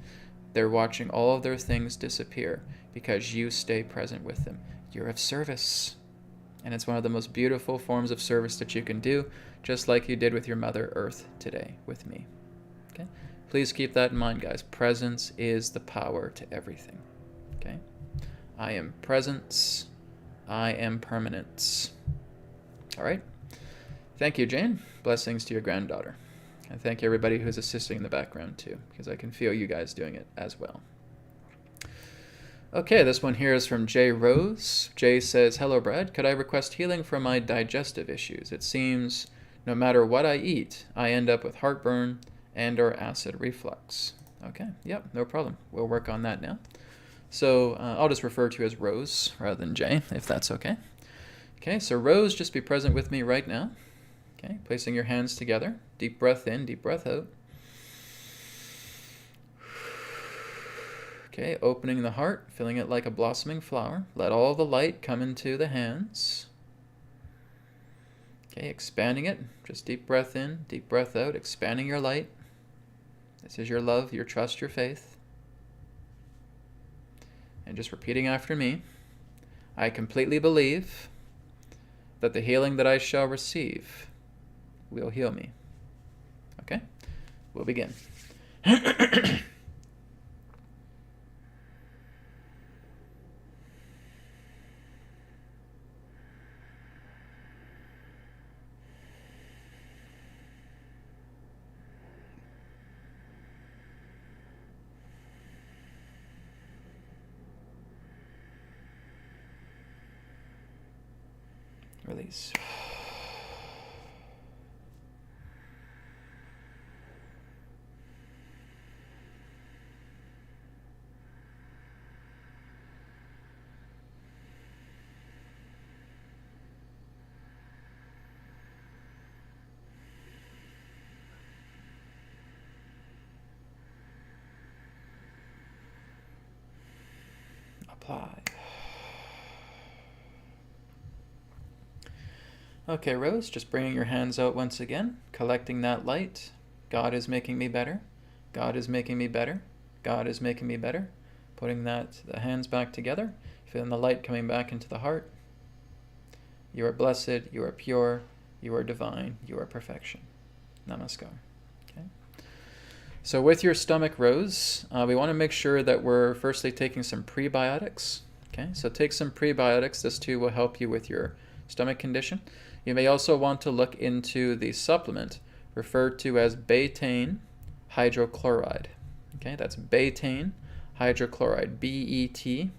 A: they're watching all of their things disappear because you stay present with them. You're of service. And it's one of the most beautiful forms of service that you can do, just like you did with your Mother Earth today with me. Okay? Please keep that in mind, guys. Presence is the power to everything. Okay? I am presence. I am permanence. All right? Thank you, Jane. Blessings to your granddaughter. And thank you, everybody who's assisting in the background, too, because I can feel you guys doing it as well. Okay, this one here is from Jay Rose. Jay says, "Hello, Brad. Could I request healing for my digestive issues? It seems no matter what I eat, I end up with heartburn and/or acid reflux." Okay, yep, no problem. We'll work on that now. So I'll just refer to you as Rose rather than Jay, if that's okay. Okay, so Rose, just be present with me right now. Okay, placing your hands together. Deep breath in, deep breath out. Okay, opening the heart, filling it like a blossoming flower. Let all the light come into the hands. Okay, expanding it. Just deep breath in, deep breath out, expanding your light. This is your love, your trust, your faith. And just repeating after me. I completely believe that the healing that I shall receive will heal me. Okay? We'll begin. Release. Apply. Okay, Rose, just bringing your hands out once again, collecting that light. God is making me better. God is making me better. God is making me better. Putting the hands back together, feeling the light coming back into the heart. You are blessed, you are pure, you are divine, you are perfection. Namaskar. Okay. So with your stomach, Rose, we want to make sure that we're firstly taking some prebiotics. Okay, so take some prebiotics. This too will help you with your stomach condition. You may also want to look into the supplement referred to as betaine hydrochloride. Okay, that's betaine hydrochloride, B-E-T-A-I-N-E,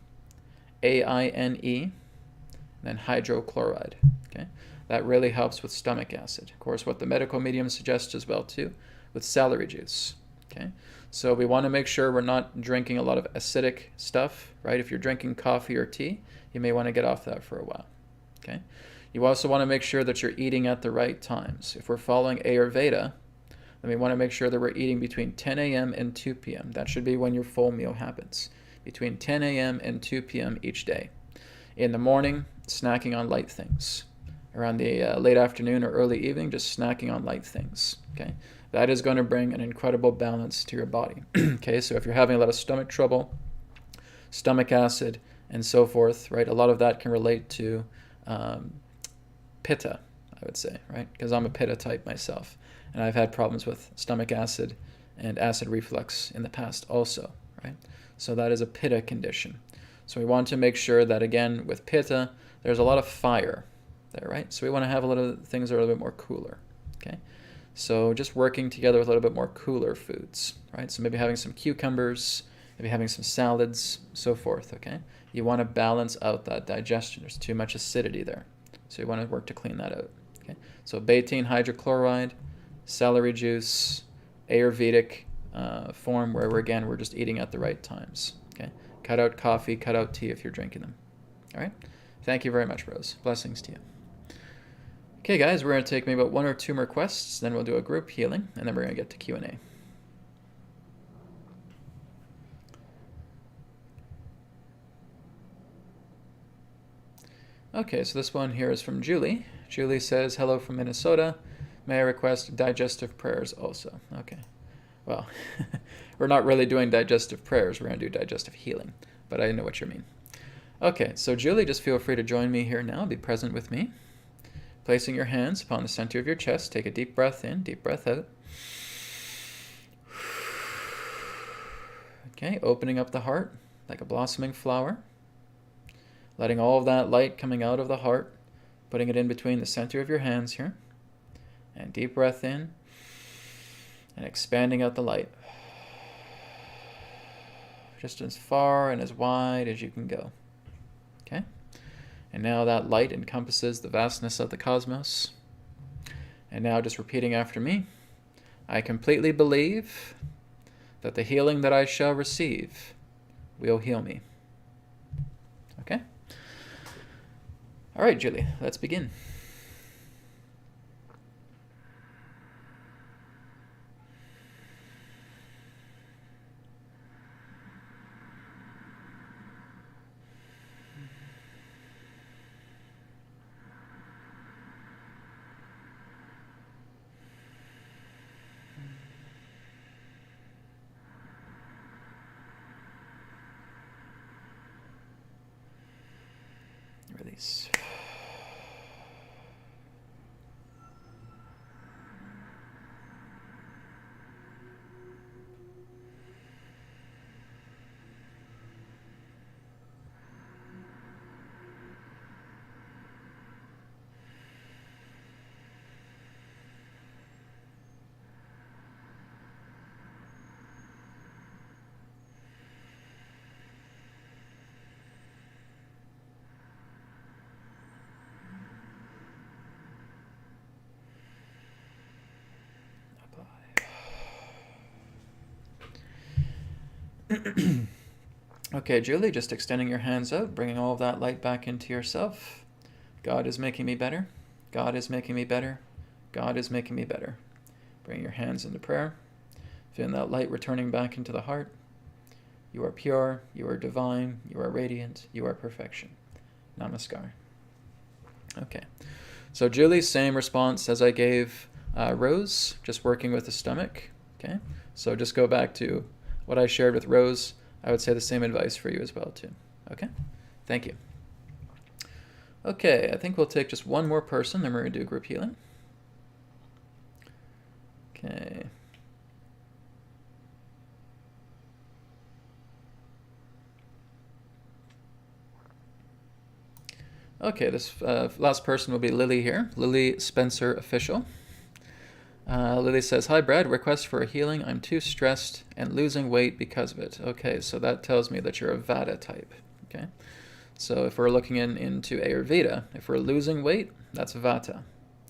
A: then hydrochloride. Okay, that really helps with stomach acid. Of course, what the medical medium suggests as well too, with celery juice. Okay, so we want to make sure we're not drinking a lot of acidic stuff, right? If you're drinking coffee or tea, you may want to get off that for a while. Okay. You also want to make sure that you're eating at the right times. If we're following Ayurveda, then we want to make sure that we're eating between 10 a.m. and 2 p.m. That should be when your full meal happens. Between 10 a.m. and 2 p.m. each day. In the morning, snacking on light things. Around the late afternoon or early evening, just snacking on light things. Okay, that is going to bring an incredible balance to your body. Okay, so if you're having a lot of stomach trouble, stomach acid, and so forth, right, a lot of that can relate to Pitta, I would say, right? Because I'm a Pitta type myself, and I've had problems with stomach acid and acid reflux in the past also, right? So that is a Pitta condition. So we want to make sure that, again, with Pitta, there's a lot of fire there, right? So we want to have a lot of things that are a little bit more cooler, okay? So just working together with a little bit more cooler foods, right? So maybe having some cucumbers, maybe having some salads, so forth, okay? You want to balance out that digestion. There's too much acidity there. So you want to work to clean that out. Okay. So betaine hydrochloride, celery juice, Ayurvedic form where we're just eating at the right times. Okay. Cut out coffee, cut out tea if you're drinking them. All right. Thank you very much, Rose. Blessings to you. Okay, guys, we're going to take maybe about one or two more requests, then we'll do a group healing, and then we're going to get to Q&A. Okay, so this one here is from Julie. Julie says, "Hello from Minnesota. May I request digestive prayers also?" Okay. Well, we're not really doing digestive prayers. We're going to do digestive healing, but I know what you mean. Okay, so Julie, just feel free to join me here now. Be present with me. Placing your hands upon the center of your chest. Take a deep breath in, deep breath out. Okay, opening up the heart like a blossoming flower. Letting all of that light coming out of the heart, putting it in between the center of your hands here. And deep breath in, and expanding out the light. just as far and as wide as you can go. Okay? And now that light encompasses the vastness of the cosmos. And now just repeating after me, I completely believe that the healing that I shall receive will heal me. Okay? All right, Julie, let's begin. Release. Okay, Julie, just extending your hands out, bringing all of that light back into yourself. God is making me better. God is making me better. God is making me better. Bring your hands into prayer. Feeling that light returning back into the heart. You are pure. You are divine. You are radiant. You are perfection. Namaskar. Okay. So Julie, same response as I gave Rose, just working with the stomach. Okay. So just go back to what I shared with Rose. I would say the same advice for you as well, too. Okay? Thank you. Okay, I think we'll take just one more person, then we're going to do group healing. Okay. Okay, this last person will be Lily here. Lily Spencer Official. Lily says, hi, Brad. Request for a healing. I'm too stressed and losing weight because of it. Okay, so that tells me that you're a Vata type. Okay, so if we're looking into Ayurveda, if we're losing weight, that's Vata.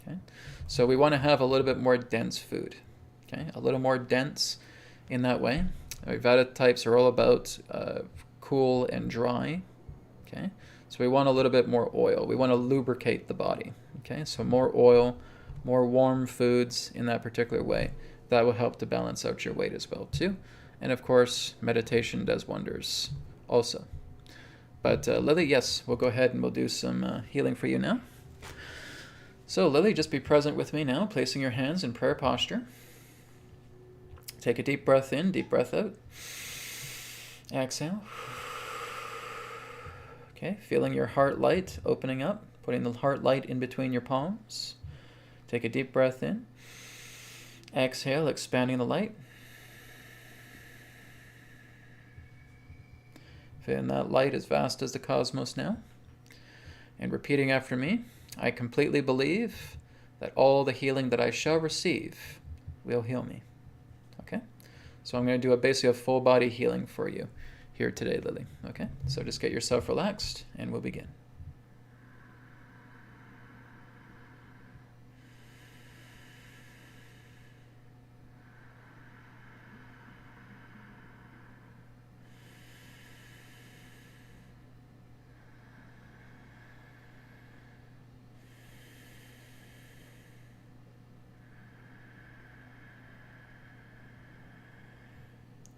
A: Okay, so we want to have a little bit more dense food. Okay, a little more dense in that way. Vata types are all about cool and dry. Okay, so we want a little bit more oil. We want to lubricate the body. Okay, so more oil, more warm foods in that particular way. That will help to balance out your weight as well too. And of course, meditation does wonders also. But Lily, yes, we'll go ahead and we'll do some healing for you now. So Lily, just be present with me now, placing your hands in prayer posture. Take a deep breath in, deep breath out. Exhale. Okay, feeling your heart light opening up, putting the heart light in between your palms. Take a deep breath in. Exhale, expanding the light. Feeling that light as vast as the cosmos now. And repeating after me, I completely believe that all the healing that I shall receive will heal me. Okay? So I'm going to do basically a full body healing for you here today, Lily. Okay? So just get yourself relaxed and we'll begin.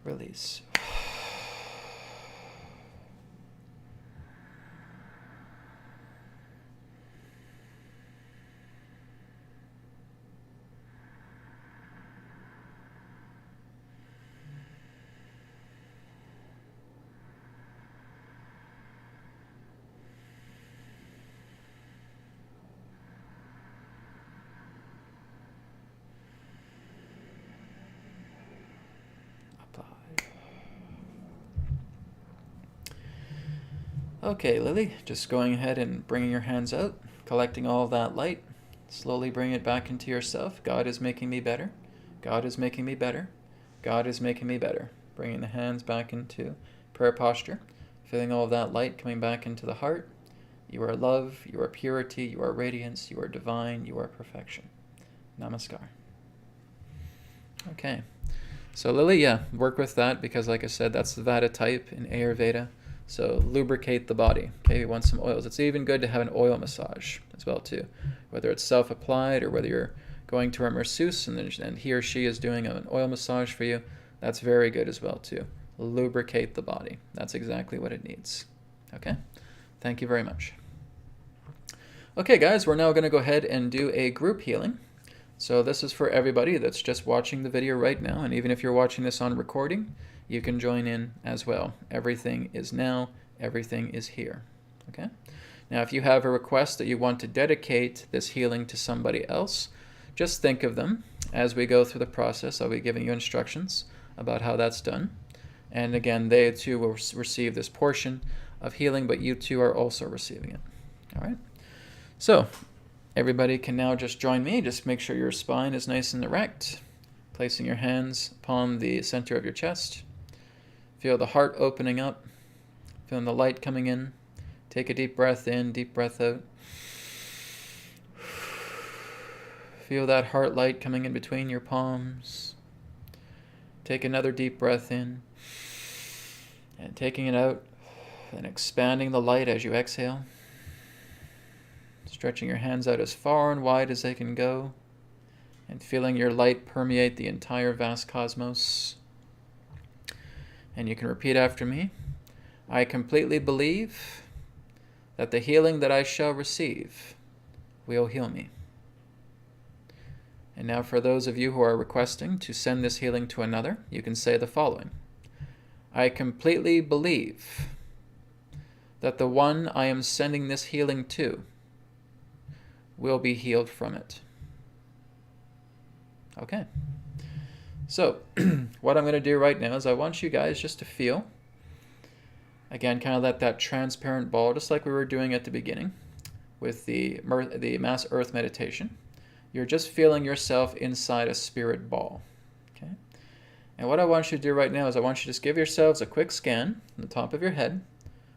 A: Release. Okay, Lily, just going ahead and bringing your hands out, collecting all of that light. Slowly bring it back into yourself. God is making me better. God is making me better. God is making me better. Bringing the hands back into prayer posture, feeling all of that light coming back into the heart. You are love, you are purity, you are radiance, you are divine, you are perfection. Namaskar. Okay. So Lily, yeah, work with that because like I said, that's the Vata type in Ayurveda. So lubricate the body. Okay, you want some oils. It's even good to have an oil massage as well too. Whether it's self-applied or whether you're going to a masseuse and he or she is doing an oil massage for you, that's very good as well too. Lubricate the body. That's exactly what it needs. Okay? Thank you very much. Okay guys, we're now going to go ahead and do a group healing. So this is for everybody that's just watching the video right now, and even if you're watching this on recording, you can join in as well. Everything is now, everything is here. Okay? Now if you have a request that you want to dedicate this healing to somebody else, just think of them. As we go through the process, I'll be giving you instructions about how that's done. And again, they too will receive this portion of healing, but you too are also receiving it. All right? So, everybody can now just join me. Just make sure your spine is nice and erect. Placing your hands upon the center of your chest. Feel the heart opening up. Feeling the light coming in. Take a deep breath in, deep breath out. Feel that heart light coming in between your palms. Take another deep breath in. And taking it out. And expanding the light as you exhale. Stretching your hands out as far and wide as they can go, and feeling your light permeate the entire vast cosmos. And you can repeat after me. I completely believe that the healing that I shall receive will heal me. And now for those of you who are requesting to send this healing to another, you can say the following. I completely believe that the one I am sending this healing to will be healed from it. Okay. So, what I'm going to do right now is I want you guys just to feel, again, kind of let that transparent ball, just like we were doing at the beginning with the Mass Earth meditation. You're just feeling yourself inside a spirit ball. Okay. And what I want you to do right now is I want you to just give yourselves a quick scan from the top of your head,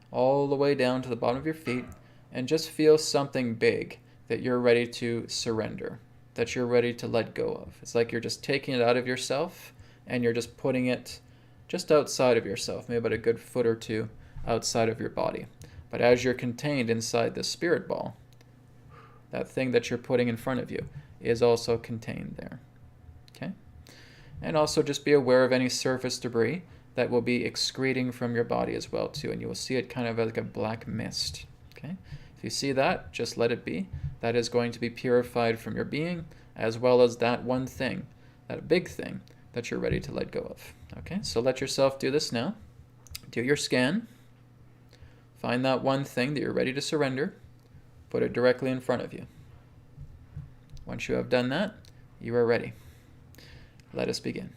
A: all the way down to the bottom of your feet, and just feel something big that you're ready to surrender, that you're ready to let go of. It's like you're just taking it out of yourself and you're just putting it just outside of yourself, maybe about a good foot or two outside of your body. But as you're contained inside the spirit ball, that thing that you're putting in front of you is also contained there. Okay? And also just be aware of any surface debris that will be excreting from your body as well too, and you will see it kind of like a black mist. Okay? If you see that, just let it be. That is going to be purified from your being, as well as that one thing, that big thing that you're ready to let go of. Okay, so let yourself do this now. Do your scan. Find that one thing that you're ready to surrender. Put it directly in front of you. Once you have done that, you are ready. Let us begin.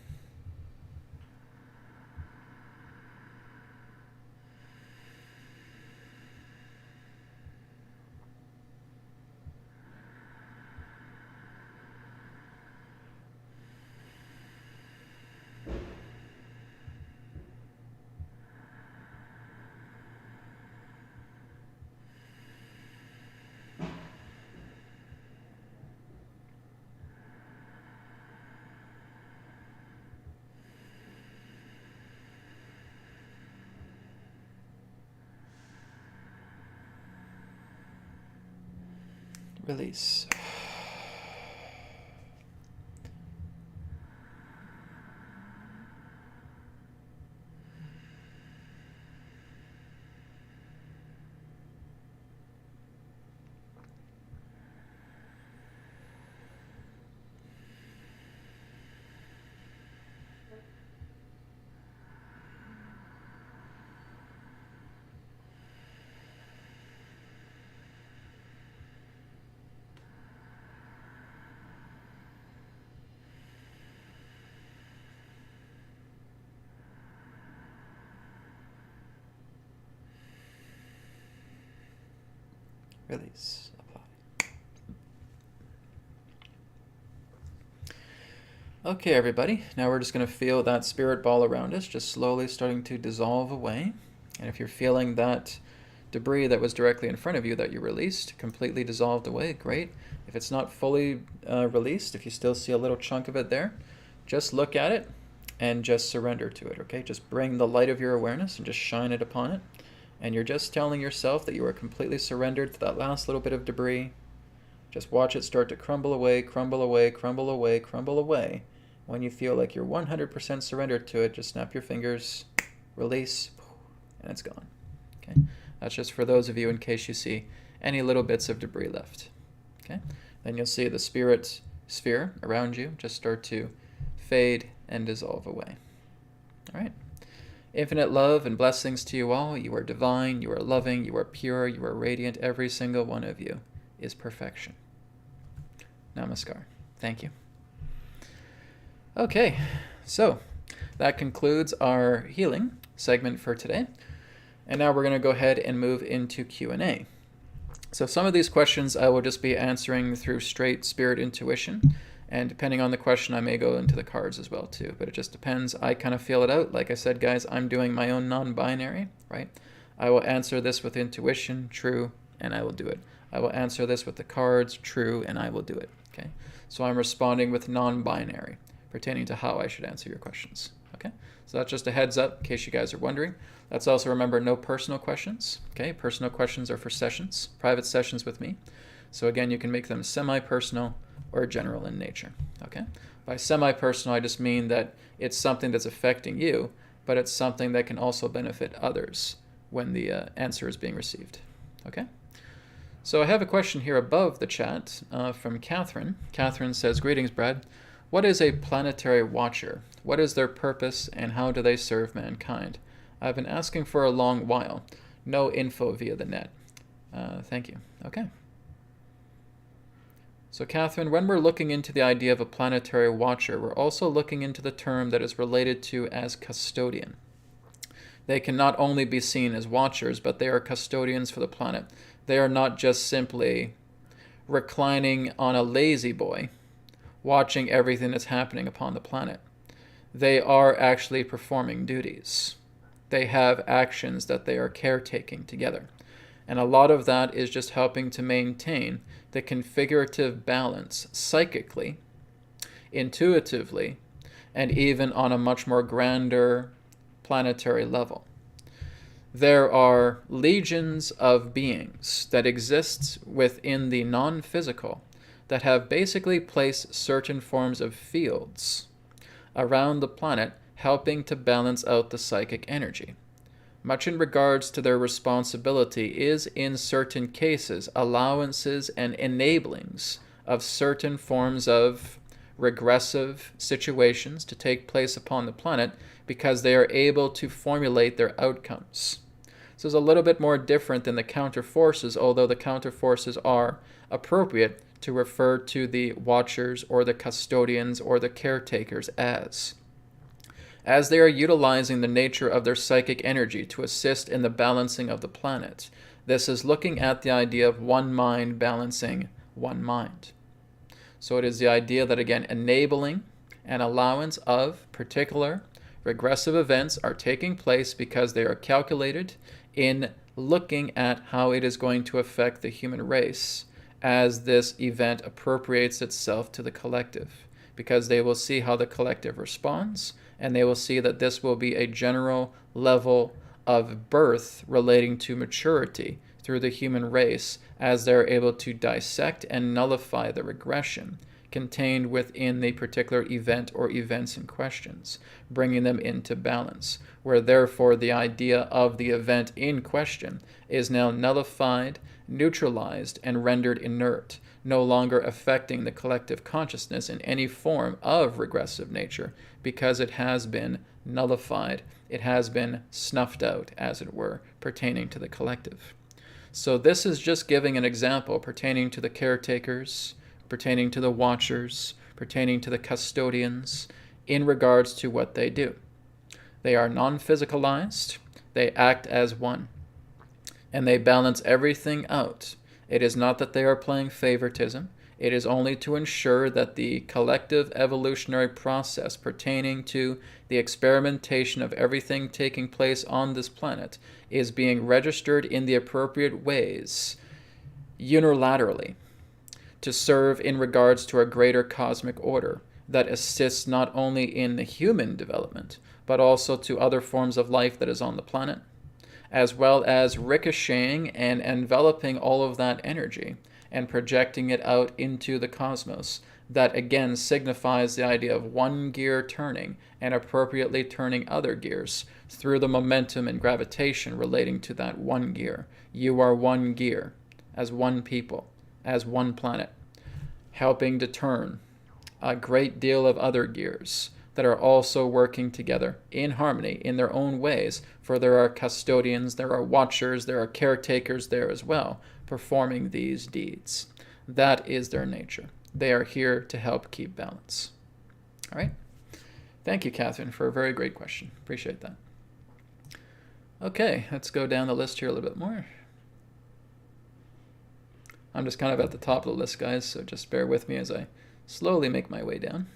A: Release. Release. Apply. Okay, everybody, now we're just going to feel that spirit ball around us just slowly starting to dissolve away. And if you're feeling that debris that was directly in front of you that you released completely dissolved away, great. If it's not fully released, if you still see a little chunk of it there, just look at it and just surrender to it, okay? Just bring the light of your awareness and just shine it upon it. And you're just telling yourself that you are completely surrendered to that last little bit of debris. Just watch it start to crumble away, crumble away, crumble away, crumble away. When you feel like you're 100% surrendered to it, just snap your fingers, release, and it's gone. Okay? That's just for those of you in case you see any little bits of debris left. Okay? Then you'll see the spirit sphere around you just start to fade and dissolve away. All right? Infinite love and blessings to you all. You are divine, you are loving, you are pure, you are radiant. Every single one of you is perfection. Namaskar. Thank you. Okay, so that concludes our healing segment for today. And now we're going to go ahead and move into Q&A. So some of these questions I will just be answering through straight spirit intuition. And depending on the question, I may go into the cards as well too. But it just depends. I kind of feel it out. Like I said, guys, I'm doing my own non-binary, right? I will answer this with intuition, true, and I will do it. I will answer this with the cards, true, and I will do it. Okay? So I'm responding with non-binary, pertaining to how I should answer your questions. Okay? So that's just a heads up in case you guys are wondering. Let's also remember no personal questions. Okay? Personal questions are for sessions, private sessions with me. So again, you can make them semi-personal or general in nature. Okay? By semi-personal, I just mean that it's something that's affecting you, but it's something that can also benefit others when the answer is being received. Okay? So I have a question here above the chat from Catherine. Catherine says, "Greetings, Brad. What is a planetary watcher? What is their purpose and how do they serve mankind? I've been asking for a long while. No info via the net. Thank you." Okay. So Catherine, when we're looking into the idea of a planetary watcher, we're also looking into the term that is related to as custodian. They can not only be seen as watchers, but they are custodians for the planet. They are not just simply reclining on a lazy boy, watching everything that's happening upon the planet. They are actually performing duties. They have actions that they are caretaking together. And a lot of that is just helping to maintain the configurative balance psychically, intuitively, and even on a much more grander planetary level. There are legions of beings that exist within the non-physical that have basically placed certain forms of fields around the planet, helping to balance out the psychic energy. Much in regards to their responsibility is, in certain cases, allowances and enablings of certain forms of regressive situations to take place upon the planet because they are able to formulate their outcomes. So it's a little bit more different than the counter forces, although the counter forces are appropriate to refer to the watchers or the custodians or the caretakers as they are utilizing the nature of their psychic energy to assist in the balancing of the planet. This is looking at the idea of one mind balancing one mind. So it is the idea that, again, enabling and allowance of particular regressive events are taking place because they are calculated in looking at how it is going to affect the human race as this event appropriates itself to the collective, because they will see how the collective responds, and they will see that this will be a general level of birth relating to maturity through the human race as they're able to dissect and nullify the regression contained within the particular event or events in questions, bringing them into balance, where therefore the idea of the event in question is now nullified, neutralized, and rendered inert, no longer affecting the collective consciousness in any form of regressive nature, because it has been nullified, it has been snuffed out, as it were, pertaining to the collective. So this is just giving an example pertaining to the caretakers, pertaining to the watchers, pertaining to the custodians, in regards to what they do. They are non-physicalized, they act as one, and they balance everything out. It is not that they are playing favoritism. It is only to ensure that the collective evolutionary process pertaining to the experimentation of everything taking place on this planet is being registered in the appropriate ways, unilaterally, to serve in regards to a greater cosmic order that assists not only in the human development, but also to other forms of life that is on the planet, as well as ricocheting and enveloping all of that energy and projecting it out into the cosmos. That again signifies the idea of one gear turning and appropriately turning other gears through the momentum and gravitation relating to that one gear. You are one gear, as one people, as one planet, helping to turn a great deal of other gears that are also working together in harmony in their own ways, for there are custodians, there are watchers, there are caretakers there as well, performing these deeds. That is their nature. They are here to help keep balance. All right? Thank you, Catherine, for a very great question. Appreciate that. Okay, let's go down the list here a little bit more. I'm just kind of at the top of the list, guys, so just bear with me as I slowly make my way down.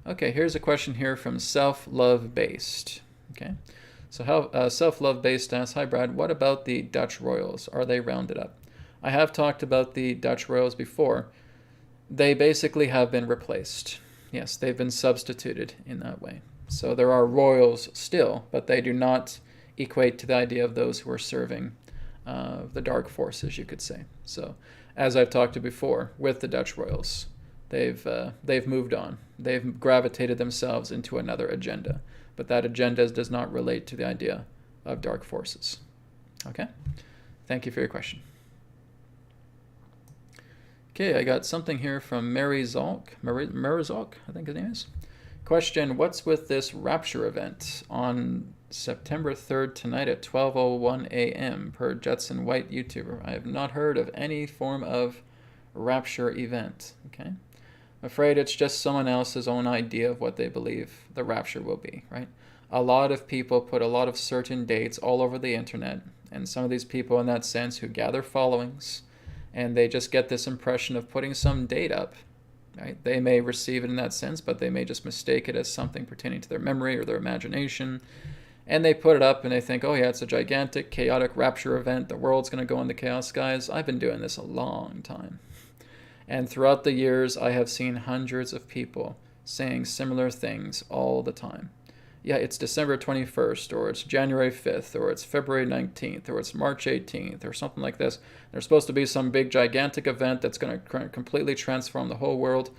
A: Okay, here's a question here from Self-Love Based. Okay, so how Self-Love Based asks, hi Brad, what about the Dutch Royals? Are they rounded up? I have talked about the Dutch Royals before. They basically have been replaced. Yes, they've been substituted in that way. So there are royals still, but they do not equate to the idea of those who are serving the dark forces, you could say. So as I've talked to before with the Dutch Royals, they've moved on. They've gravitated themselves into another agenda, but that agenda does not relate to the idea of dark forces. Okay? Thank you for your question. Okay, I got something here from Mary Zolk, I think his name is. Question, what's with this rapture event on September 3rd tonight at 12:01 a.m. per Jetson White YouTuber? I have not heard of any form of rapture event. Okay? I'm afraid it's just someone else's own idea of what they believe the rapture will be, right? A lot of people put a lot of certain dates all over the internet, and some of these people in that sense who gather followings, and they just get this impression of putting some date up, right? They may receive it in that sense, but they may just mistake it as something pertaining to their memory or their imagination, and they put it up and they think, oh yeah, it's a gigantic, chaotic rapture event, the world's going to go into chaos. Guys, I've been doing this a long time. And throughout the years, I have seen hundreds of people saying similar things all the time. Yeah, it's December 21st, or it's January 5th, or it's February 19th, or it's March 18th, or something like this. There's supposed to be some big, gigantic event that's going to completely transform the whole world.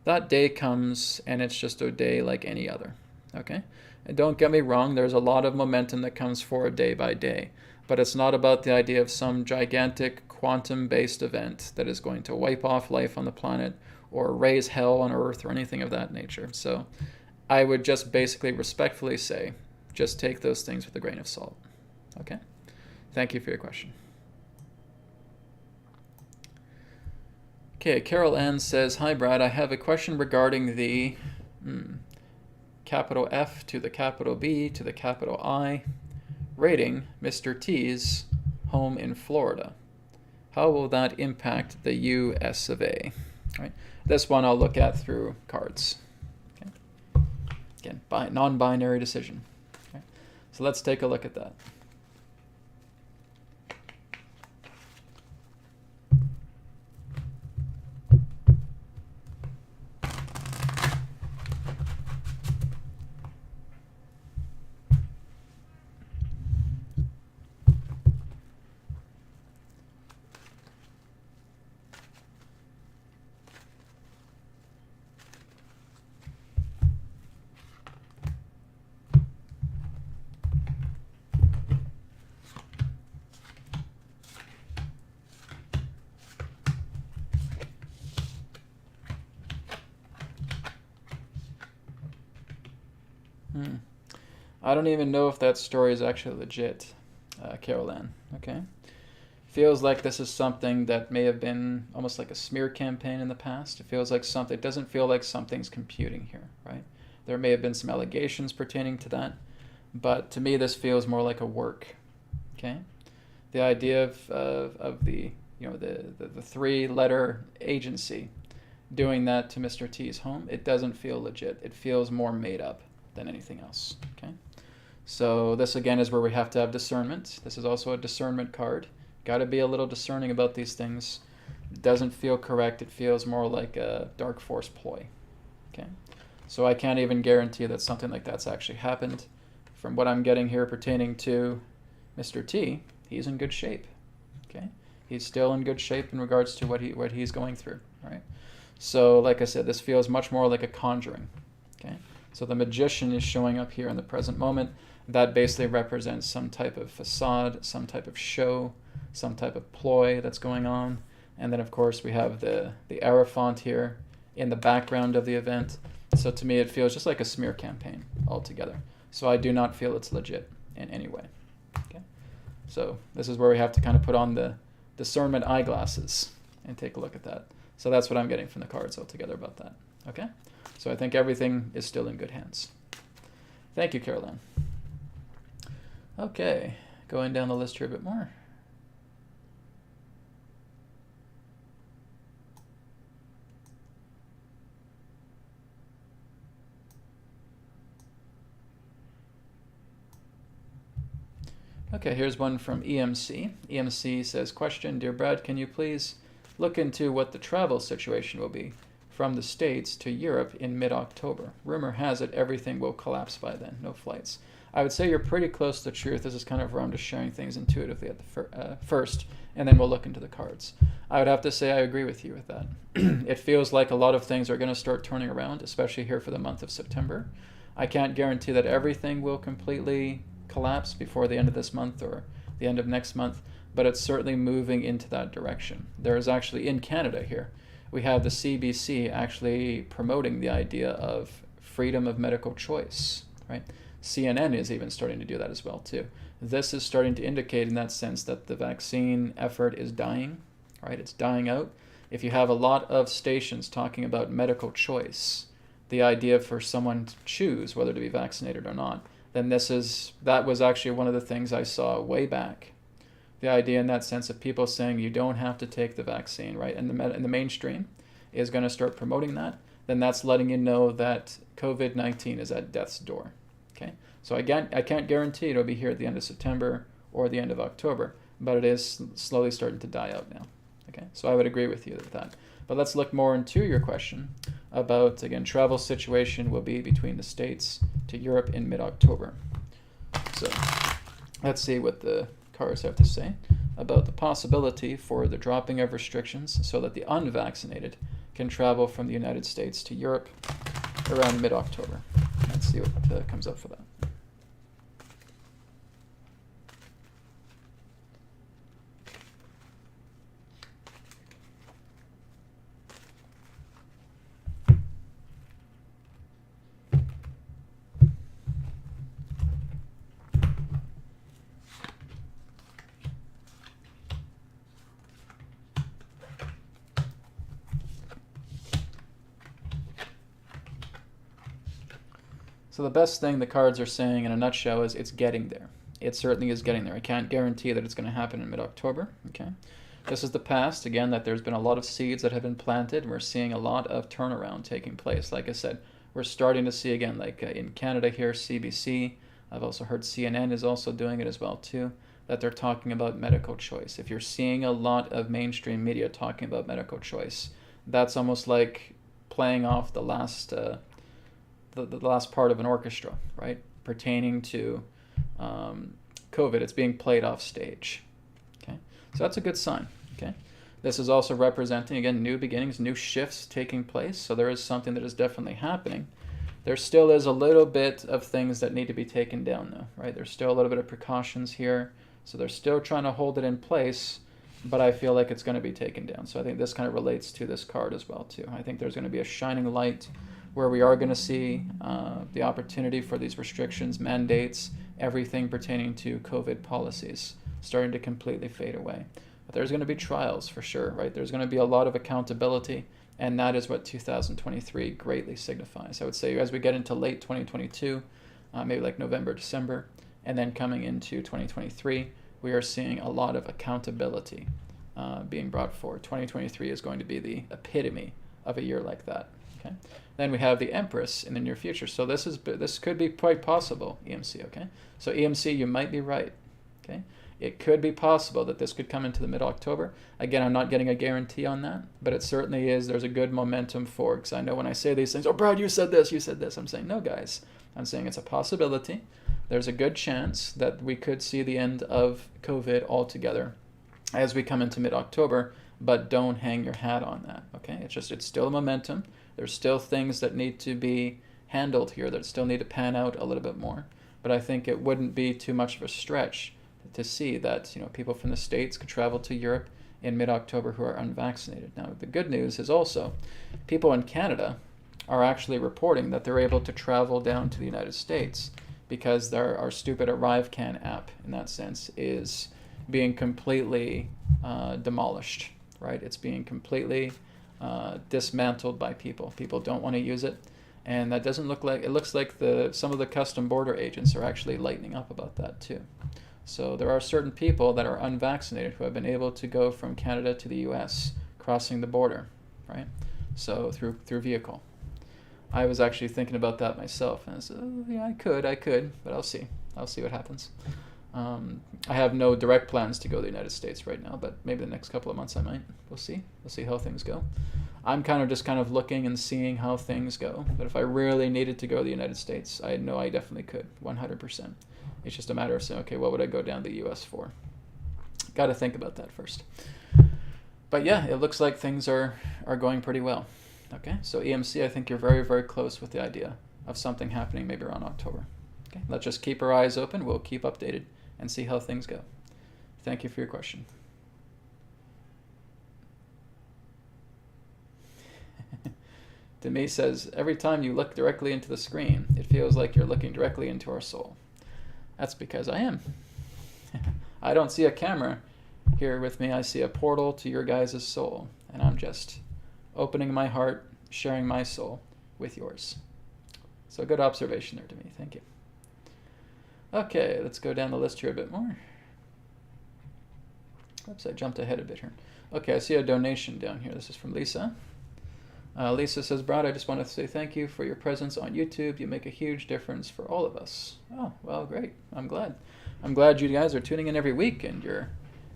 A: That day comes, and it's just a day like any other. Okay? And don't get me wrong, there's a lot of momentum that comes forward day by day. But it's not about the idea of some gigantic quantum-based event that is going to wipe off life on the planet or raise hell on Earth or anything of that nature. So I would just basically respectfully say, just take those things with a grain of salt. Okay? Thank you for your question. Okay, Carol Ann says, hi Brad, I have a question regarding the capital F to the capital B to the capital I rating Mr. T's home in Florida. How will that impact the U.S. of A? Right. This one I'll look at through cards. Okay. Again, non-binary decision. Okay. So let's take a look at that. I don't even know if that story is actually legit, Carol Ann. Okay? Feels like this is something that may have been almost like a smear campaign in the past. It feels like something, it doesn't feel like something's computing here, right? There may have been some allegations pertaining to that, but to me this feels more like a work. Okay, the idea of the the 3-letter agency doing that to Mr. T's home, it doesn't feel legit. It feels more made up than anything else. Okay, so this again is where we have to have discernment. This is also a discernment card. Got to be a little discerning about these things. It doesn't feel correct. It feels more like a dark force ploy. Okay, so I can't even guarantee that something like that's actually happened. From what I'm getting here pertaining to Mr. T, he's in good shape. Okay, he's still in good shape in regards to what he's going through. Right. So like I said, this feels much more like a conjuring. Okay, so the magician is showing up here in the present moment. That basically represents some type of facade, some type of show, some type of ploy that's going on. And then of course we have the Arafont here in the background of the event. So to me it feels just like a smear campaign altogether. So I do not feel it's legit in any way. Okay, so this is where we have to kind of put on the discernment eyeglasses and take a look at that. So that's what I'm getting from the cards altogether about that. Okay, so I think everything is still in good hands. Thank you, Caroline. Okay, going down the list here a bit more. Okay, here's one from EMC. EMC says, question, Dear Brad, can you please look into what the travel situation will be from the States to Europe in mid-October? Rumor has it everything will collapse by then, no flights. I would say you're pretty close to the truth. This is kind of where I'm just sharing things intuitively at the first, and then we'll look into the cards. I would have to say I agree with you with that. It feels like a lot of things are going to start turning around, especially here for the month of September. I can't guarantee that everything will completely collapse before the end of this month or the end of next month, but it's certainly moving into that direction. There is actually, in Canada here, we have the CBC actually promoting the idea of freedom of medical choice, right? CNN is even starting to do that as well too. This is starting to indicate in that sense that the vaccine effort is dying, right? It's dying out. If you have a lot of stations talking about medical choice, the idea for someone to choose whether to be vaccinated or not, then that was actually one of the things I saw way back. The idea in that sense of people saying you don't have to take the vaccine, right? And the mainstream is going to start promoting that. Then that's letting you know that COVID-19 is at death's door. Okay, so again, I can't guarantee it'll be here at the end of September or the end of October, but it is slowly starting to die out now. Okay, so I would agree with you with that. But let's look more into your question about, again, travel situation will be between the States to Europe in mid-October. So let's see what the cards have to say about the possibility for the dropping of restrictions so that the unvaccinated can travel from the United States to Europe around mid-October. Let's see what comes up for that. So the best thing the cards are saying in a nutshell is it's getting there. It certainly is getting there. I can't guarantee that it's going to happen in mid-October. Okay, this is the past, again, that there's been a lot of seeds that have been planted, and we're seeing a lot of turnaround taking place. Like I said, we're starting to see, again, like in Canada here, CBC. I've also heard CNN is also doing it as well, too, that they're talking about medical choice. If you're seeing a lot of mainstream media talking about medical choice, that's almost like playing off the last the last part of an orchestra, right? Pertaining to COVID, it's being played off stage. Okay, so that's a good sign. Okay, this is also representing, again, new beginnings, new shifts taking place. So there is something that is definitely happening. There still is a little bit of things that need to be taken down, though, right? There's still a little bit of precautions here, so they're still trying to hold it in place. But I feel like it's going to be taken down. So I think this kind of relates to this card as well, too. I think there's going to be a shining light where we are going to see the opportunity for these restrictions, mandates, everything pertaining to COVID policies starting to completely fade away. But there's going to be trials for sure, right? There's going to be a lot of accountability, and that is what 2023 greatly signifies. I would say as we get into late 2022, maybe like November, December, and then coming into 2023, we are seeing a lot of accountability being brought forward. 2023 is going to be the epitome of a year like that. Okay. Then we have the Empress in the near future. So this could be quite possible, EMC. Okay. So EMC, you might be right. Okay. It could be possible that this could come into the mid-October. Again, I'm not getting a guarantee on that, but it certainly is. There's a good momentum for it, because I know when I say these things, oh, Brad, you said this, I'm saying, no, guys. I'm saying it's a possibility. There's a good chance that we could see the end of COVID altogether as we come into mid-October, but don't hang your hat on that, okay? It's still a momentum. There's still things that need to be handled here that still need to pan out a little bit more. But I think it wouldn't be too much of a stretch to see that people from the States could travel to Europe in mid-October who are unvaccinated. Now, the good news is also people in Canada are actually reporting that they're able to travel down to the United States because our stupid ArriveCan app, in that sense, is being completely demolished, right? It's being completely dismantled by people. People don't want to use it. And that doesn't look like, it looks like some of the custom border agents are actually lightening up about that too. So there are certain people that are unvaccinated who have been able to go from Canada to the US, crossing the border, right? So through vehicle. I was actually thinking about that myself, and I said, oh, yeah, I could, but I'll see what happens. I have no direct plans to go to the United States right now, but maybe the next couple of months I might. We'll see how things go. I'm kind of looking and seeing how things go, but if I really needed to go to the United States, I know I definitely could, 100%. It's just a matter of saying, okay, what would I go down to the US for? Got to think about that first. But yeah, it looks like things are going pretty well. Okay, so EMC, I think you're very, very close with the idea of something happening maybe around October. Okay, let's just keep our eyes open. We'll keep updated and see how things go. Thank you for your question. Demi says, every time you look directly into the screen, it feels like you're looking directly into our soul. That's because I am. I don't see a camera here with me. I see a portal to your guys' soul, and I'm just opening my heart, sharing my soul with yours. So good observation there, Demi. Thank you. Okay, let's go down the list here a bit more. Oops, I jumped ahead a bit here. Okay, I see a donation down here. This is from Lisa. Lisa says, Brad, I just want to say thank you for your presence on YouTube. You make a huge difference for all of us. Oh, well, great. I'm glad. I'm glad you guys are tuning in every week and you're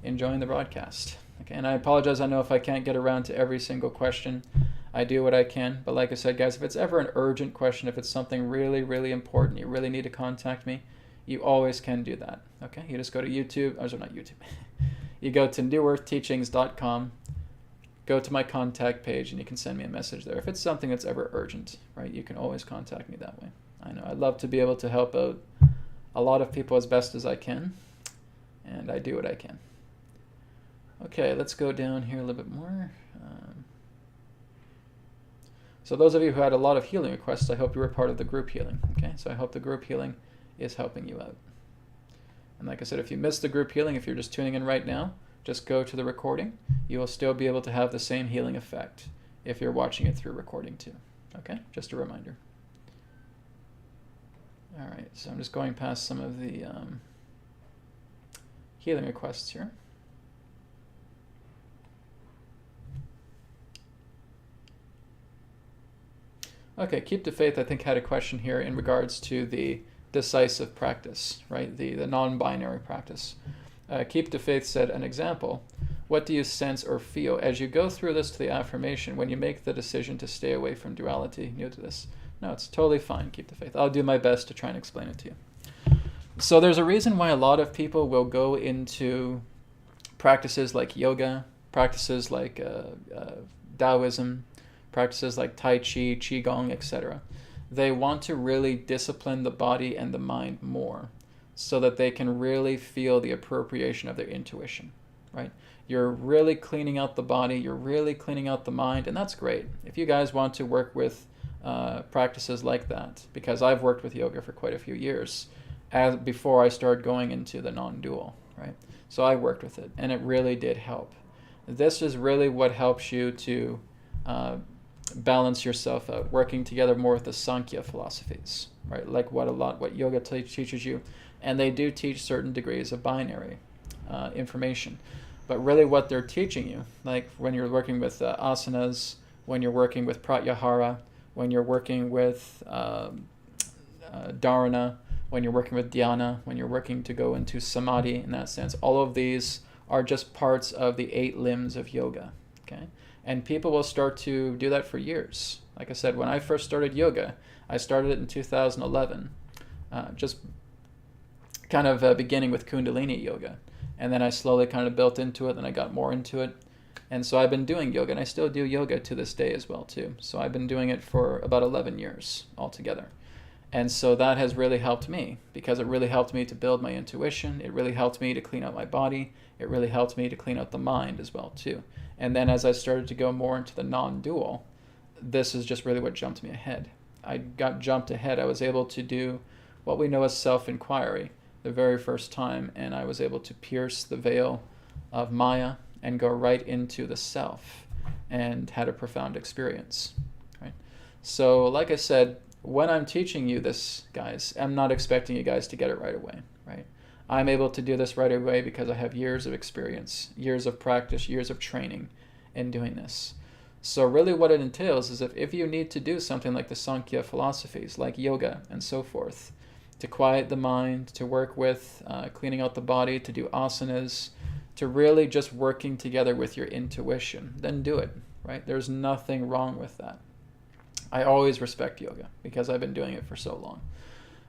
A: enjoying the broadcast. Okay, and I apologize. I know if I can't get around to every single question, I do what I can. But like I said, guys, if it's ever an urgent question, if it's something really, really important, you really need to contact me, you always can do that. Okay, you just go to YouTube, or not YouTube. You go to newearthteachings.com. Go to my contact page and you can send me a message there. If it's something that's ever urgent, right, you can always contact me that way. I know I'd love to be able to help out a lot of people as best as I can, and I do what I can. Okay, let's go down here a little bit more. So those of you who had a lot of healing requests, I hope you were part of the group healing. Okay, so I hope the group healing is helping you out. And like I said, if you missed the group healing, if you're just tuning in right now, just go to the recording. You will still be able to have the same healing effect if you're watching it through recording too. Okay, just a reminder. All right, so I'm just going past some of the healing requests here. Okay, Keep the Faith, I think, had a question here in regards to the decisive practice, right? The non-binary practice. Keep the Faith said, an example, what do you sense or feel as you go through this to the affirmation when you make the decision to stay away from duality? New to this. No, it's totally fine, Keep the Faith. I'll do my best to try and explain it to you. So there's a reason why a lot of people will go into practices like yoga, practices like Taoism, practices like Tai Chi, Qigong, etc. They want to really discipline the body and the mind more so that they can really feel the appropriation of their intuition, right? You're really cleaning out the body, you're really cleaning out the mind, and that's great. If you guys want to work with practices like that, because I've worked with yoga for quite a few years before I started going into the non-dual, right? So I worked with it, and it really did help. This is really what helps you to balance yourself out, working together more with the Sankhya philosophies, right? Like what yoga teaches you. And they do teach certain degrees of binary. information. But really what they're teaching you, like when you're working with asanas, when you're working with pratyahara, when you're working with dharana, when you're working with dhyana, when you're working to go into samadhi in that sense, all of these are just parts of the 8 limbs of yoga. Okay? And people will start to do that for years. Like I said, when I first started yoga, I started it in 2011, just kind of beginning with Kundalini yoga. And then I slowly kind of built into it, and I got more into it. And so I've been doing yoga, and I still do yoga to this day as well, too. So I've been doing it for about 11 years altogether. And so that has really helped me, because it really helped me to build my intuition. It really helped me to clean out my body. It really helped me to clean out the mind as well, too. And then as I started to go more into the non-dual, this is just really what jumped me ahead. I got jumped ahead. I was able to do what we know as self-inquiry the very first time, and I was able to pierce the veil of Maya and go right into the self, and had a profound experience. Right? So like I said, when I'm teaching you this, guys, I'm not expecting you guys to get it right away. Right? I'm able to do this right away because I have years of experience, years of practice, years of training in doing this. So really what it entails is if you need to do something like the Sankhya philosophies, like yoga and so forth, to quiet the mind, to work with cleaning out the body, to do asanas, to really just working together with your intuition, then do it, right? There's nothing wrong with that. I always respect yoga because I've been doing it for so long.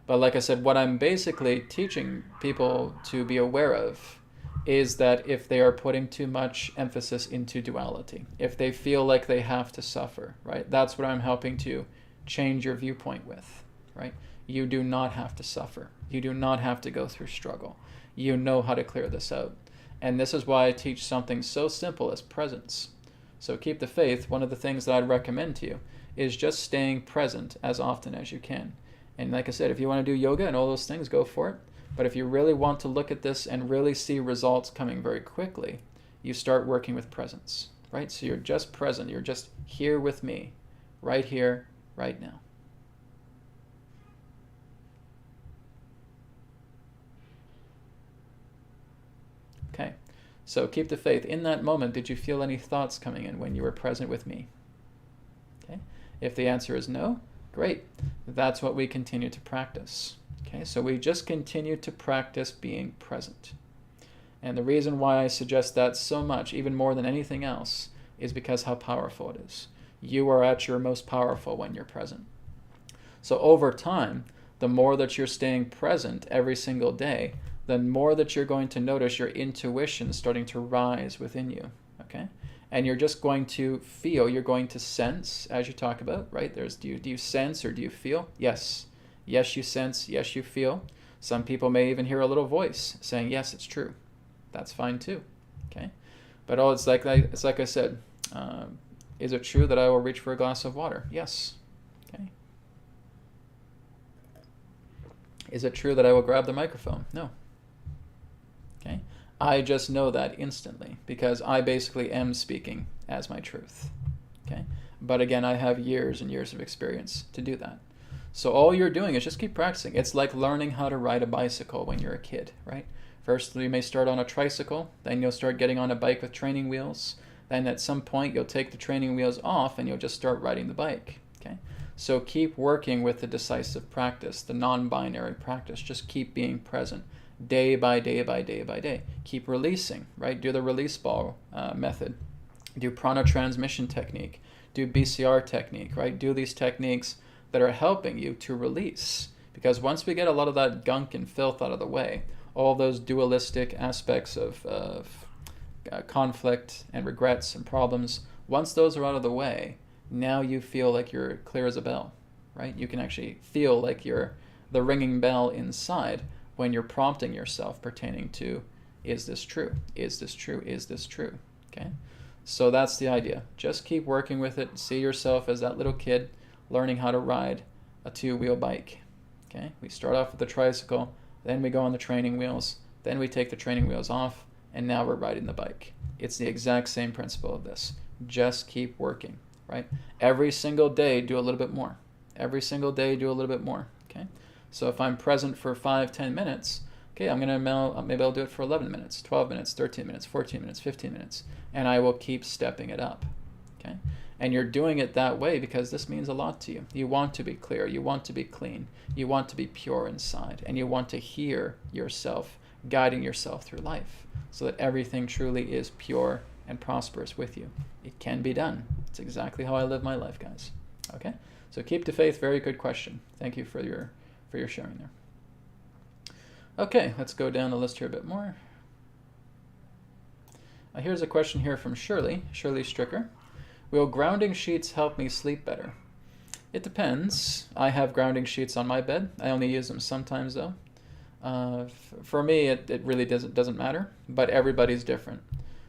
A: But like I said, what I'm basically teaching people to be aware of is that if they are putting too much emphasis into duality, if they feel like they have to suffer, right? That's what I'm helping to change your viewpoint with, right? You do not have to suffer. You do not have to go through struggle. You know how to clear this out. And this is why I teach something so simple as presence. So keep the faith. One of the things that I'd recommend to you is just staying present as often as you can. And like I said, if you want to do yoga and all those things, go for it. But if you really want to look at this and really see results coming very quickly, you start working with presence, right? So you're just present. You're just here with me, right here, right now. Okay, so keep the faith. In that moment, did you feel any thoughts coming in when you were present with me? Okay, if the answer is no, great. That's what we continue to practice. Okay, so we just continue to practice being present. And the reason why I suggest that so much, even more than anything else, is because how powerful it is. You are at your most powerful when you're present. So over time, the more that you're staying present every single day, the more that you're going to notice your intuition starting to rise within you, okay? And you're just going to feel, you're going to sense, as you talk about, right? Do you sense or do you feel? Yes. Yes, you sense. Yes, you feel. Some people may even hear a little voice saying, yes, it's true. That's fine too, okay? But it's like I said, is it true that I will reach for a glass of water? Yes, okay? Is it true that I will grab the microphone? No. Okay? I just know that instantly because I basically am speaking as my truth. Okay? But again, I have years and years of experience to do that. So all you're doing is just keep practicing. It's like learning how to ride a bicycle when you're a kid, right? First, you may start on a tricycle, then you'll start getting on a bike with training wheels. Then at some point, you'll take the training wheels off and you'll just start riding the bike, okay? So keep working with the decisive practice, the non-binary practice. Just keep being present day by day by day by day. Keep releasing, right? Do the release ball method. Do prana transmission technique. Do BCR technique, right? Do these techniques that are helping you to release. Because once we get a lot of that gunk and filth out of the way, all those dualistic aspects of conflict and regrets and problems, once those are out of the way, now you feel like you're clear as a bell, right? You can actually feel like you're the ringing bell inside when you're prompting yourself pertaining to, is this true? Is this true? Is this true? Okay? So that's the idea. Just keep working with it. See yourself as that little kid learning how to ride a two-wheel bike. Okay? We start off with the tricycle, then we go on the training wheels, then we take the training wheels off, and now we're riding the bike. It's the exact same principle of this. Just keep working, right? Every single day, do a little bit more. Every single day, do a little bit more, okay? So if I'm present for 5-10 minutes, Okay, maybe I'll do it for 11 minutes, 12 minutes, 13 minutes, 14 minutes, 15 minutes, and I will keep stepping it up. Okay? And you're doing it that way because this means a lot to you. You want to be clear, you want to be clean, you want to be pure inside, and you want to hear yourself guiding yourself through life so that everything truly is pure and prosperous with you. It can be done. It's exactly how I live my life, guys. Okay? So keep the faith. Very good question. Thank you for your sharing there. Okay, let's go down the list here a bit more. Here's a question here from Shirley Stricker. Will grounding sheets help me sleep better? It depends. I have grounding sheets on my bed. I only use them sometimes though. For me, it really doesn't matter, but everybody's different.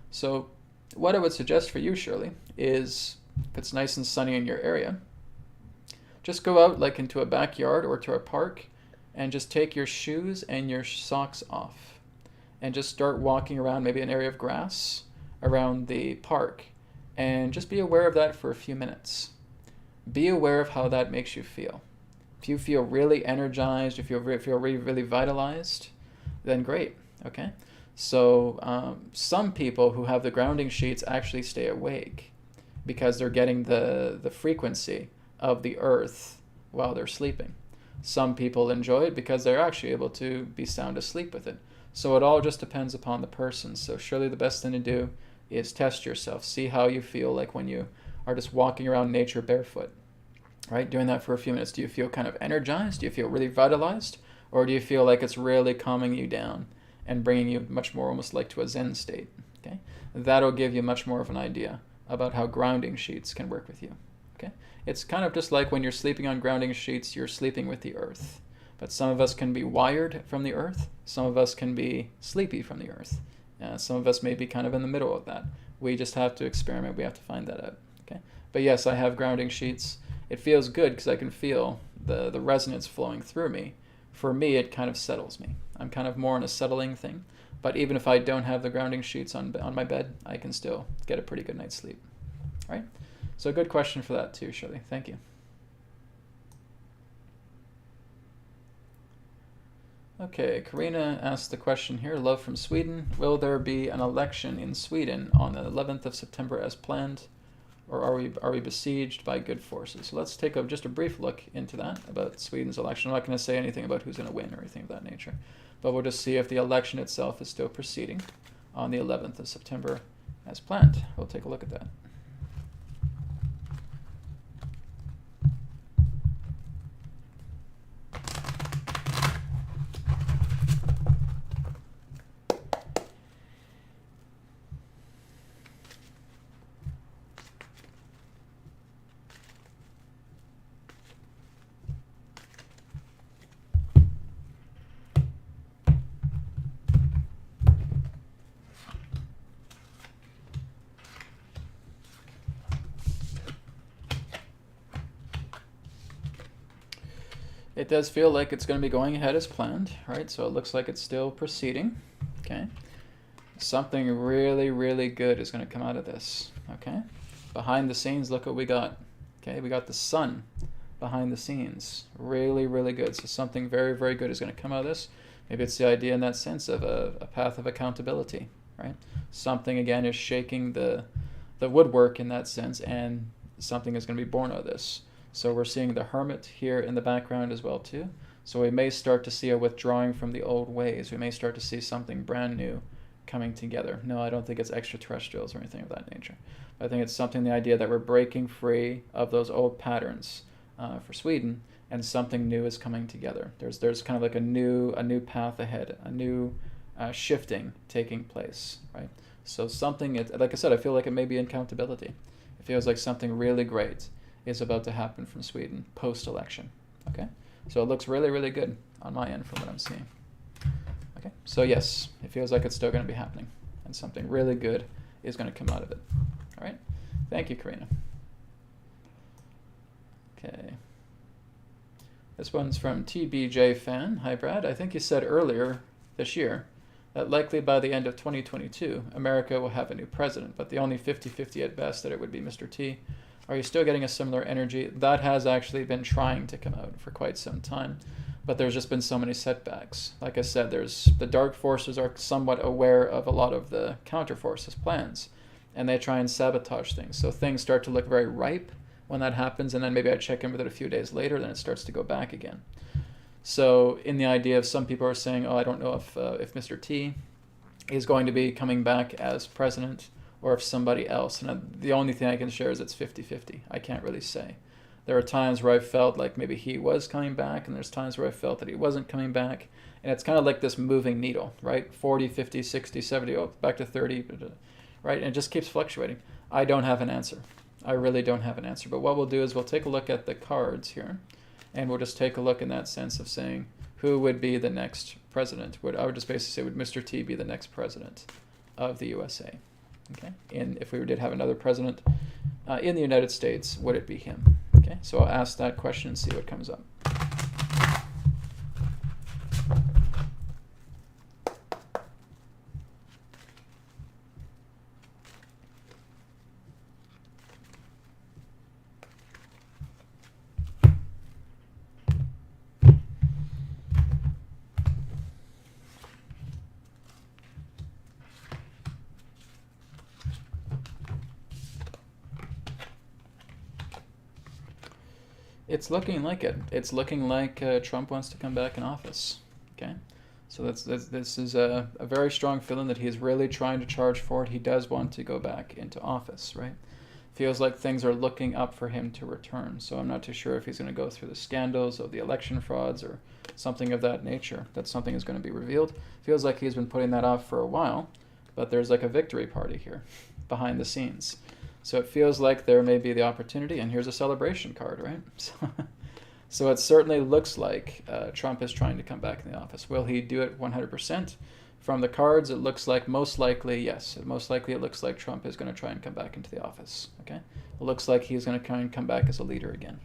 A: So what I would suggest for you, Shirley, is if it's nice and sunny in your area, just go out like into a backyard or to a park and just take your shoes and your socks off and just start walking around maybe an area of grass around the park and just be aware of that for a few minutes. Be aware of how that makes you feel. If you feel really energized, if you feel really vitalized, then great, okay? So some people who have the grounding sheets actually stay awake because they're getting the frequency of the earth while they're sleeping. Some people enjoy it because they're actually able to be sound asleep with it. So it all just depends upon the person. So surely the best thing to do is test yourself. See how you feel like when you are just walking around nature barefoot, right? Doing that for a few minutes. Do you feel kind of energized? Do you feel really vitalized? Or do you feel like it's really calming you down and bringing you much more almost like to a Zen state? Okay, that'll give you much more of an idea about how grounding sheets can work with you. Okay, it's kind of just like when you're sleeping on grounding sheets, you're sleeping with the earth. But some of us can be wired from the earth. Some of us can be sleepy from the earth. Some of us may be kind of in the middle of that. We just have to experiment. We have to find that out. Okay, but yes, I have grounding sheets. It feels good because I can feel the resonance flowing through me. For me, it kind of settles me. I'm kind of more in a settling thing. But even if I don't have the grounding sheets on my bed, I can still get a pretty good night's sleep. All right? So good question for that too, Shirley. Thank you. Okay, Karina asked the question here, love from Sweden. Will there be an election in Sweden on the 11th of September as planned? Or are we besieged by good forces? So let's take just a brief look into that about Sweden's election. I'm not going to say anything about who's going to win or anything of that nature, but we'll just see if the election itself is still proceeding on the 11th of September as planned. We'll take a look at that. It does feel like it's going to be going ahead as planned, right? So it looks like it's still proceeding, okay? Something really, really good is going to come out of this, okay? Behind the scenes, look what we got, okay? We got the sun behind the scenes. Really, really good. So something very, very good is going to come out of this. Maybe it's the idea in that sense of a path of accountability, right? Something, again, is shaking the woodwork in that sense, and something is going to be born out of this. So we're seeing the hermit here in the background as well too. So we may start to see a withdrawing from the old ways. We may start to see something brand new coming together. No, I don't think it's extraterrestrials or anything of that nature. I think it's something, the idea that we're breaking free of those old patterns for Sweden, and something new is coming together. There's kind of like a new path ahead, a new shifting taking place, right? So something, like I said, I feel like it may be accountability. It feels like something really great is about to happen from Sweden post-election, okay? So it looks really, really good on my end from what I'm seeing. Okay, so yes, it feels like it's still going to be happening, and something really good is going to come out of it. All right, thank you, Karina. Okay, this one's from TBJ Fan. Hi, Brad. I think you said earlier this year that likely by the end of 2022, America will have a new president, but the only 50-50 at best that it would be Mr. T. Are you still getting a similar energy? That has actually been trying to come out for quite some time. but there's just been so many setbacks. Like I said, the dark forces are somewhat aware of a lot of the counter forces' plans, and they try and sabotage things. So things start to look very ripe when that happens, and then maybe I check in with it a few days later, then it starts to go back again. So in the idea of some people are saying, oh, I don't know if Mr. T is going to be coming back as president or if somebody else. And the only thing I can share is it's 50-50. I can't really say. There are times where I felt like maybe he was coming back, and there's times where I felt that he wasn't coming back. And it's kind of like this moving needle, right? 40, 50, 60, 70, oh, back to 30, right? And it just keeps fluctuating. I don't have an answer. I really don't have an answer. But what we'll do is we'll take a look at the cards here, and we'll just take a look in that sense of saying who would be the next president. I would just basically say, would Mr. T be the next president of the USA? Okay. And if we did have another president in the United States, would it be him? Okay. So I'll ask that question and see what comes up. It's looking like it. It's looking like Trump wants to come back in office. Okay, so this is a very strong feeling that he's really trying to charge for it. He does want to go back into office, right? Feels like things are looking up for him to return. So I'm not too sure if he's going to go through the scandals of the election frauds or something of that nature. That something is going to be revealed. Feels like he's been putting that off for a while, but there's like a victory party here behind the scenes. So it feels like there may be the opportunity, and here's a celebration card, right? So it certainly looks like Trump is trying to come back in the office. Will he do it 100%? From the cards, it looks like most likely, yes. Most likely it looks like Trump is going to try and come back into the office, okay? It looks like he's going to try and come back as a leader again.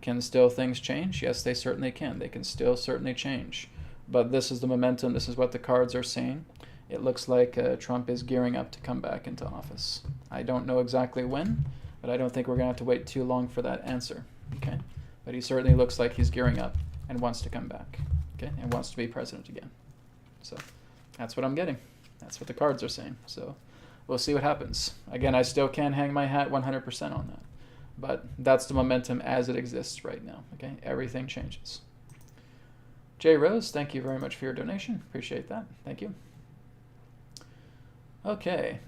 A: Can still things change? Yes, they certainly can. They can still certainly change. But this is the momentum. This is what the cards are saying. It looks like Trump is gearing up to come back into office. I don't know exactly when, but I don't think we're going to have to wait too long for that answer. Okay, but he certainly looks like he's gearing up and wants to come back. Okay, and wants to be president again. So that's what I'm getting. That's what the cards are saying. So we'll see what happens. Again, I still can't hang my hat 100% on that, but that's the momentum as it exists right now. Okay, everything changes. Jay Rose, thank you very much for your donation. Appreciate that. Thank you. Okay.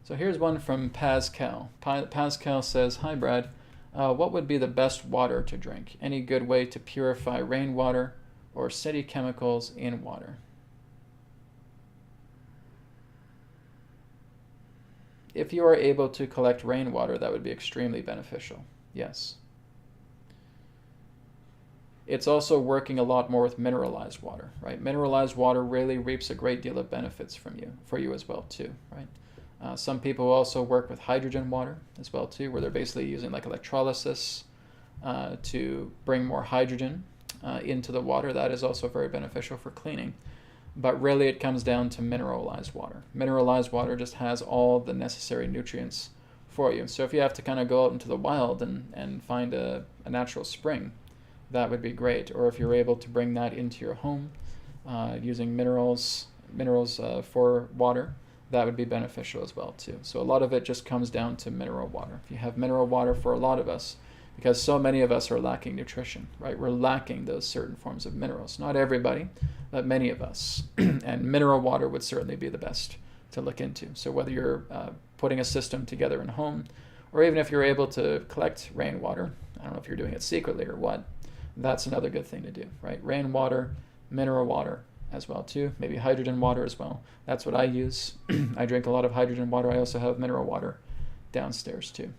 A: So here's one from Pascal. Pascal says, hi Brad, what would be the best water to drink? Any good way to purify rainwater or city chemicals in water? If you are able to collect rainwater, that would be extremely beneficial. Yes. It's also working a lot more with mineralized water, right? Mineralized water really reaps a great deal of benefits for you as well too, right? Some people also work with hydrogen water as well too, where they're basically using like electrolysis to bring more hydrogen into the water. That is also very beneficial for cleaning. But really it comes down to mineralized water. Mineralized water just has all the necessary nutrients for you. So if you have to kind of go out into the wild and find a natural spring, that would be great. Or if you're able to bring that into your home using minerals for water, that would be beneficial as well too. So a lot of it just comes down to mineral water. If you have mineral water for a lot of us, because so many of us are lacking nutrition, right? We're lacking those certain forms of minerals. Not everybody, but many of us. And mineral water would certainly be the best to look into. So whether you're putting a system together in home, or even if you're able to collect rainwater, I don't know if you're doing it secretly or what, that's another good thing to do, right? Rainwater, mineral water as well too, maybe hydrogen water as well. That's what I use. I drink a lot of hydrogen water. I also have mineral water downstairs too.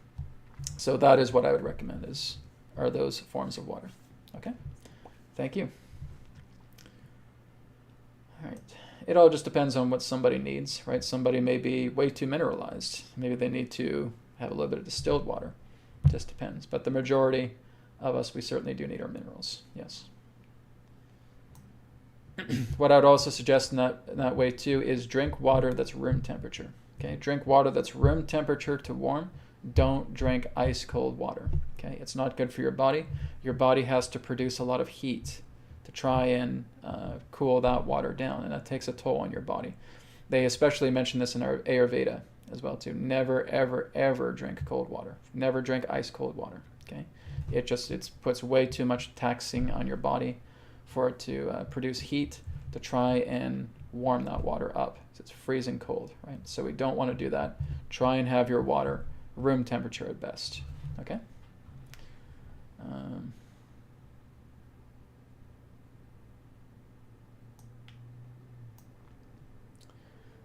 A: So that is what I would recommend are those forms of water. Okay, thank you. All right, it all just depends on what somebody needs, right? Somebody may be way too mineralized. Maybe they need to have a little bit of distilled water. It just depends. But the majority of us, we certainly do need our minerals, yes. What I would also suggest in that way too is drink water that's room temperature. Okay, drink water that's room temperature to warm. don't drink ice cold water. Okay, it's not good for your body. Your body has to produce a lot of heat to try and cool that water down, and that takes a toll on your body. They especially mention this in our Ayurveda as well too. Never, ever, ever drink cold water. Never drink ice cold water. Okay, it puts way too much taxing on your body for it to produce heat to try and warm that water up. It's freezing cold, right? So we don't want to do that. Try and have your water room temperature at best. Okay.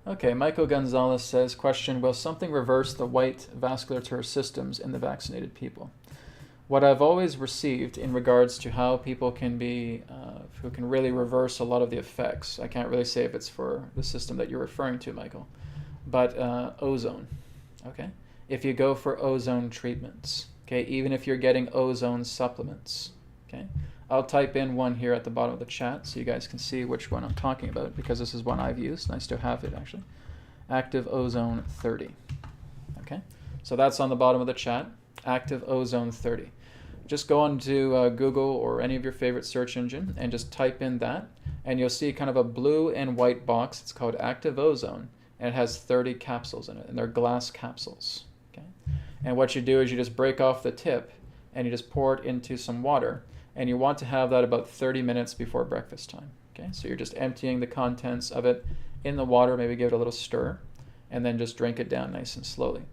A: Okay, Michael Gonzalez says, question, will something reverse the white vasculature systems in the vaccinated people? What I've always received in regards to how people can be, who can really reverse a lot of the effects, I can't really say if it's for the system that you're referring to, Michael, but ozone, okay? If you go for ozone treatments, okay, even if you're getting ozone supplements, okay? I'll type in one here at the bottom of the chat so you guys can see which one I'm talking about, because this is one I've used and I still have it actually. Active Ozone 30. Okay, so that's on the bottom of the chat. Active Ozone 30. Just go on to Google or any of your favorite search engine and just type in that, and you'll see kind of a blue and white box. It's called Active Ozone, and it has 30 capsules in it, and they're glass capsules. Okay, and what you do is you just break off the tip and you just pour it into some water. And you want to have that about 30 minutes before breakfast time. Okay, so you're just emptying the contents of it in the water, maybe give it a little stir, and then just drink it down nice and slowly.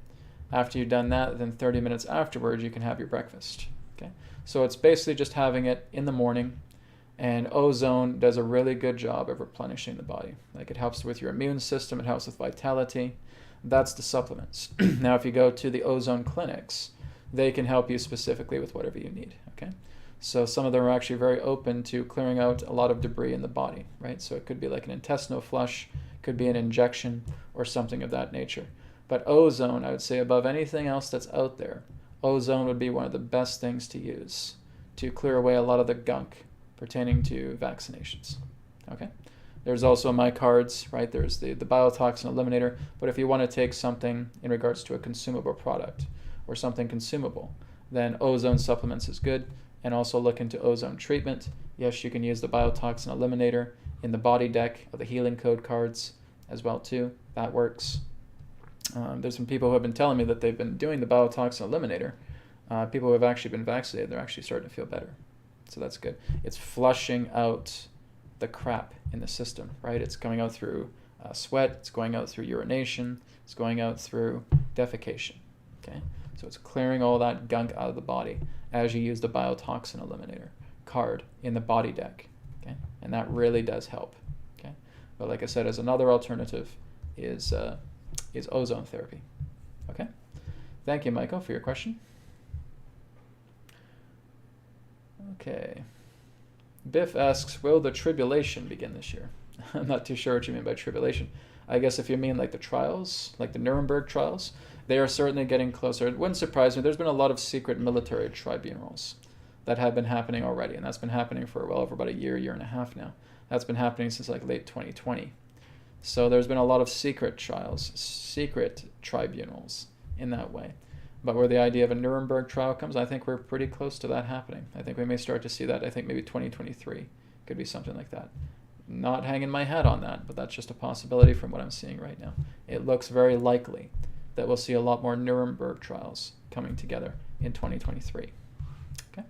A: After you've done that, then 30 minutes afterwards, you can have your breakfast. Okay, so it's basically just having it in the morning, and ozone does a really good job of replenishing the body. Like, it helps with your immune system, it helps with vitality. That's the supplements. Now, if you go to the ozone clinics, they can help you specifically with whatever you need. Okay. So some of them are actually very open to clearing out a lot of debris in the body, right? So it could be like an intestinal flush, could be an injection, or something of that nature. But ozone, I would say above anything else that's out there, ozone would be one of the best things to use to clear away a lot of the gunk pertaining to vaccinations, okay? There's also my cards, right? There's the biotoxin eliminator, but if you want to take something in regards to a consumable product or something consumable, then ozone supplements is good. And also look into ozone treatment. Yes, you can use the biotoxin eliminator in the body deck of the healing code cards as well too. That works. There's some people who have been telling me that they've been doing the biotoxin eliminator. People who have actually been vaccinated, they're actually starting to feel better. So that's good. It's flushing out the crap in the system, right? It's going out through sweat, it's going out through urination, it's going out through defecation, okay? So it's clearing all that gunk out of the body as you use the biotoxin eliminator card in the body deck, okay? And that really does help, okay? But like I said, as another alternative is ozone therapy, okay? Thank you, Michael, for your question. Okay. Biff asks, will the tribulation begin this year? I'm not too sure what you mean by tribulation. I guess if you mean like the trials, like the Nuremberg trials, they are certainly getting closer. It wouldn't surprise me. There's been a lot of secret military tribunals that have been happening already, and that's been happening for well over about a year and a half now. That's been happening since like late 2020. So there's been a lot of secret trials, secret tribunals in that way. But where the idea of a Nuremberg trial comes, I think we're pretty close to that happening. I think we may start to see that. I think maybe 2023 could be something like that. Not hanging my hat on that, but that's just a possibility from what I'm seeing right now. It looks very likely that we'll see a lot more Nuremberg trials coming together in 2023. Okay.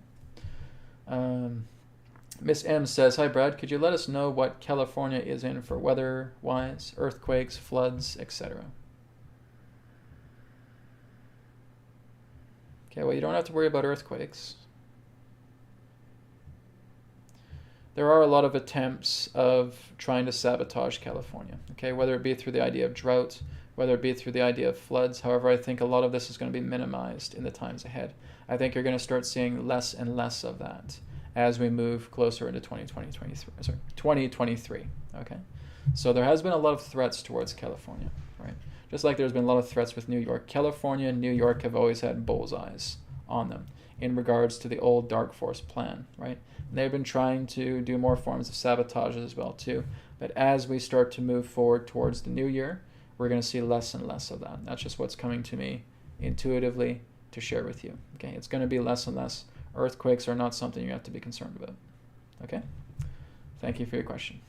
A: Miss M says, hi Brad, could you let us know what California is in for weather-wise, earthquakes, floods, etc.? Okay, well, you don't have to worry about earthquakes. There are a lot of attempts of trying to sabotage California, okay, whether it be through the idea of drought, whether it be through the idea of floods. However, I think a lot of this is going to be minimized in the times ahead. I think you're going to start seeing less and less of that as we move closer into 2023, okay? So there has been a lot of threats towards California, right? Just like there's been a lot of threats with New York. California and New York have always had bullseyes on them in regards to the old Dark Force plan, right? And they've been trying to do more forms of sabotage as well too. But as we start to move forward towards the new year, we're going to see less and less of that. That's just what's coming to me intuitively to share with you. Okay, it's going to be less and less. Earthquakes are not something you have to be concerned about. Okay, thank you for your question.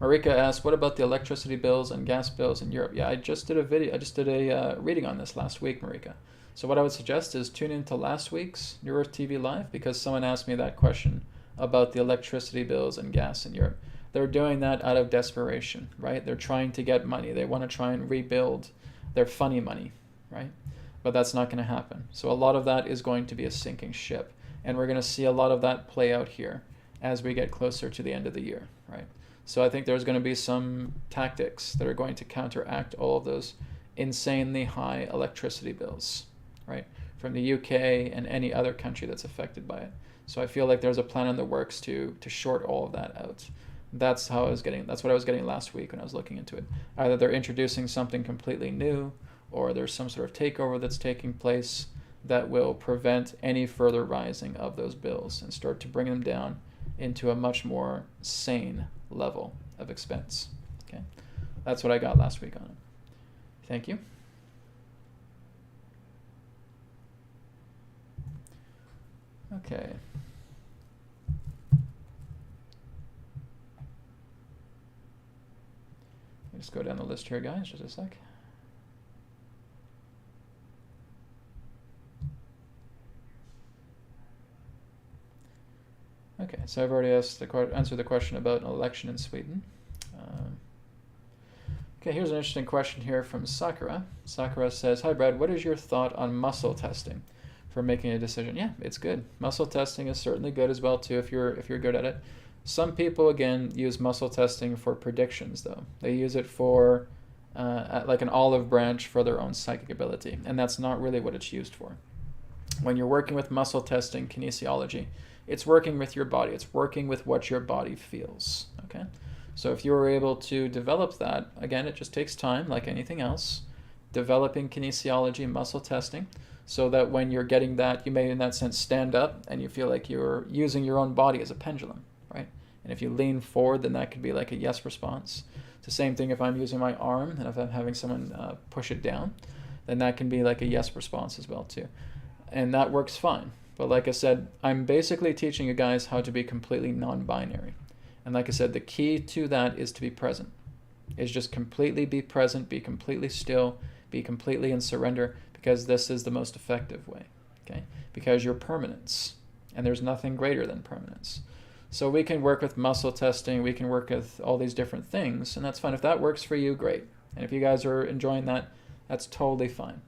A: Marika asked, what about the electricity bills and gas bills in Europe? Yeah, I just did a reading on this last week, Marika. So what I would suggest is tune into last week's New Earth TV Live, because someone asked me that question about the electricity bills and gas in Europe. They're doing that out of desperation, right? They're trying to get money. They want to try and rebuild their funny money, right? But that's not going to happen. So a lot of that is going to be a sinking ship. And we're going to see a lot of that play out here as we get closer to the end of the year, right? So I think there's going to be some tactics that are going to counteract all of those insanely high electricity bills, right? From the UK and any other country that's affected by it. So I feel like there's a plan in the works to short all of that out. That's what I was getting last week when I was looking into it. Either they're introducing something completely new, or there's some sort of takeover that's taking place that will prevent any further rising of those bills and start to bring them down into a much more sane level of expense. Okay, that's what I got last week on it. Thank you. Okay. Just go down the list here, guys, just a sec. Okay, so I've already answered the question about an election in Sweden. Okay, here's an interesting question here from Sakura. Sakura says, hi Brad, what is your thought on muscle testing for making a decision? Yeah, it's good. Muscle testing is certainly good as well too if you're good at it. Some people, again, use muscle testing for predictions, though. They use it for like an olive branch for their own psychic ability, and that's not really what it's used for. When you're working with muscle testing, kinesiology, it's working with your body. It's working with what your body feels, okay? So if you were able to develop that, again, it just takes time, like anything else, developing kinesiology, muscle testing, so that when you're getting that, you may, in that sense, stand up, and you feel like you're using your own body as a pendulum, right? And if you lean forward, then that could be like a yes response. It's the same thing if I'm using my arm, and if I'm having someone push it down, then that can be like a yes response as well, too. And that works fine. But like I said, I'm basically teaching you guys how to be completely non-binary. And like I said, the key to that is to be present. Is just completely be present, be completely still, be completely in surrender, because this is the most effective way, okay? Because you're permanence, and there's nothing greater than permanence. So we can work with muscle testing, we can work with all these different things, and that's fine. If that works for you, great. And if you guys are enjoying that, that's totally fine.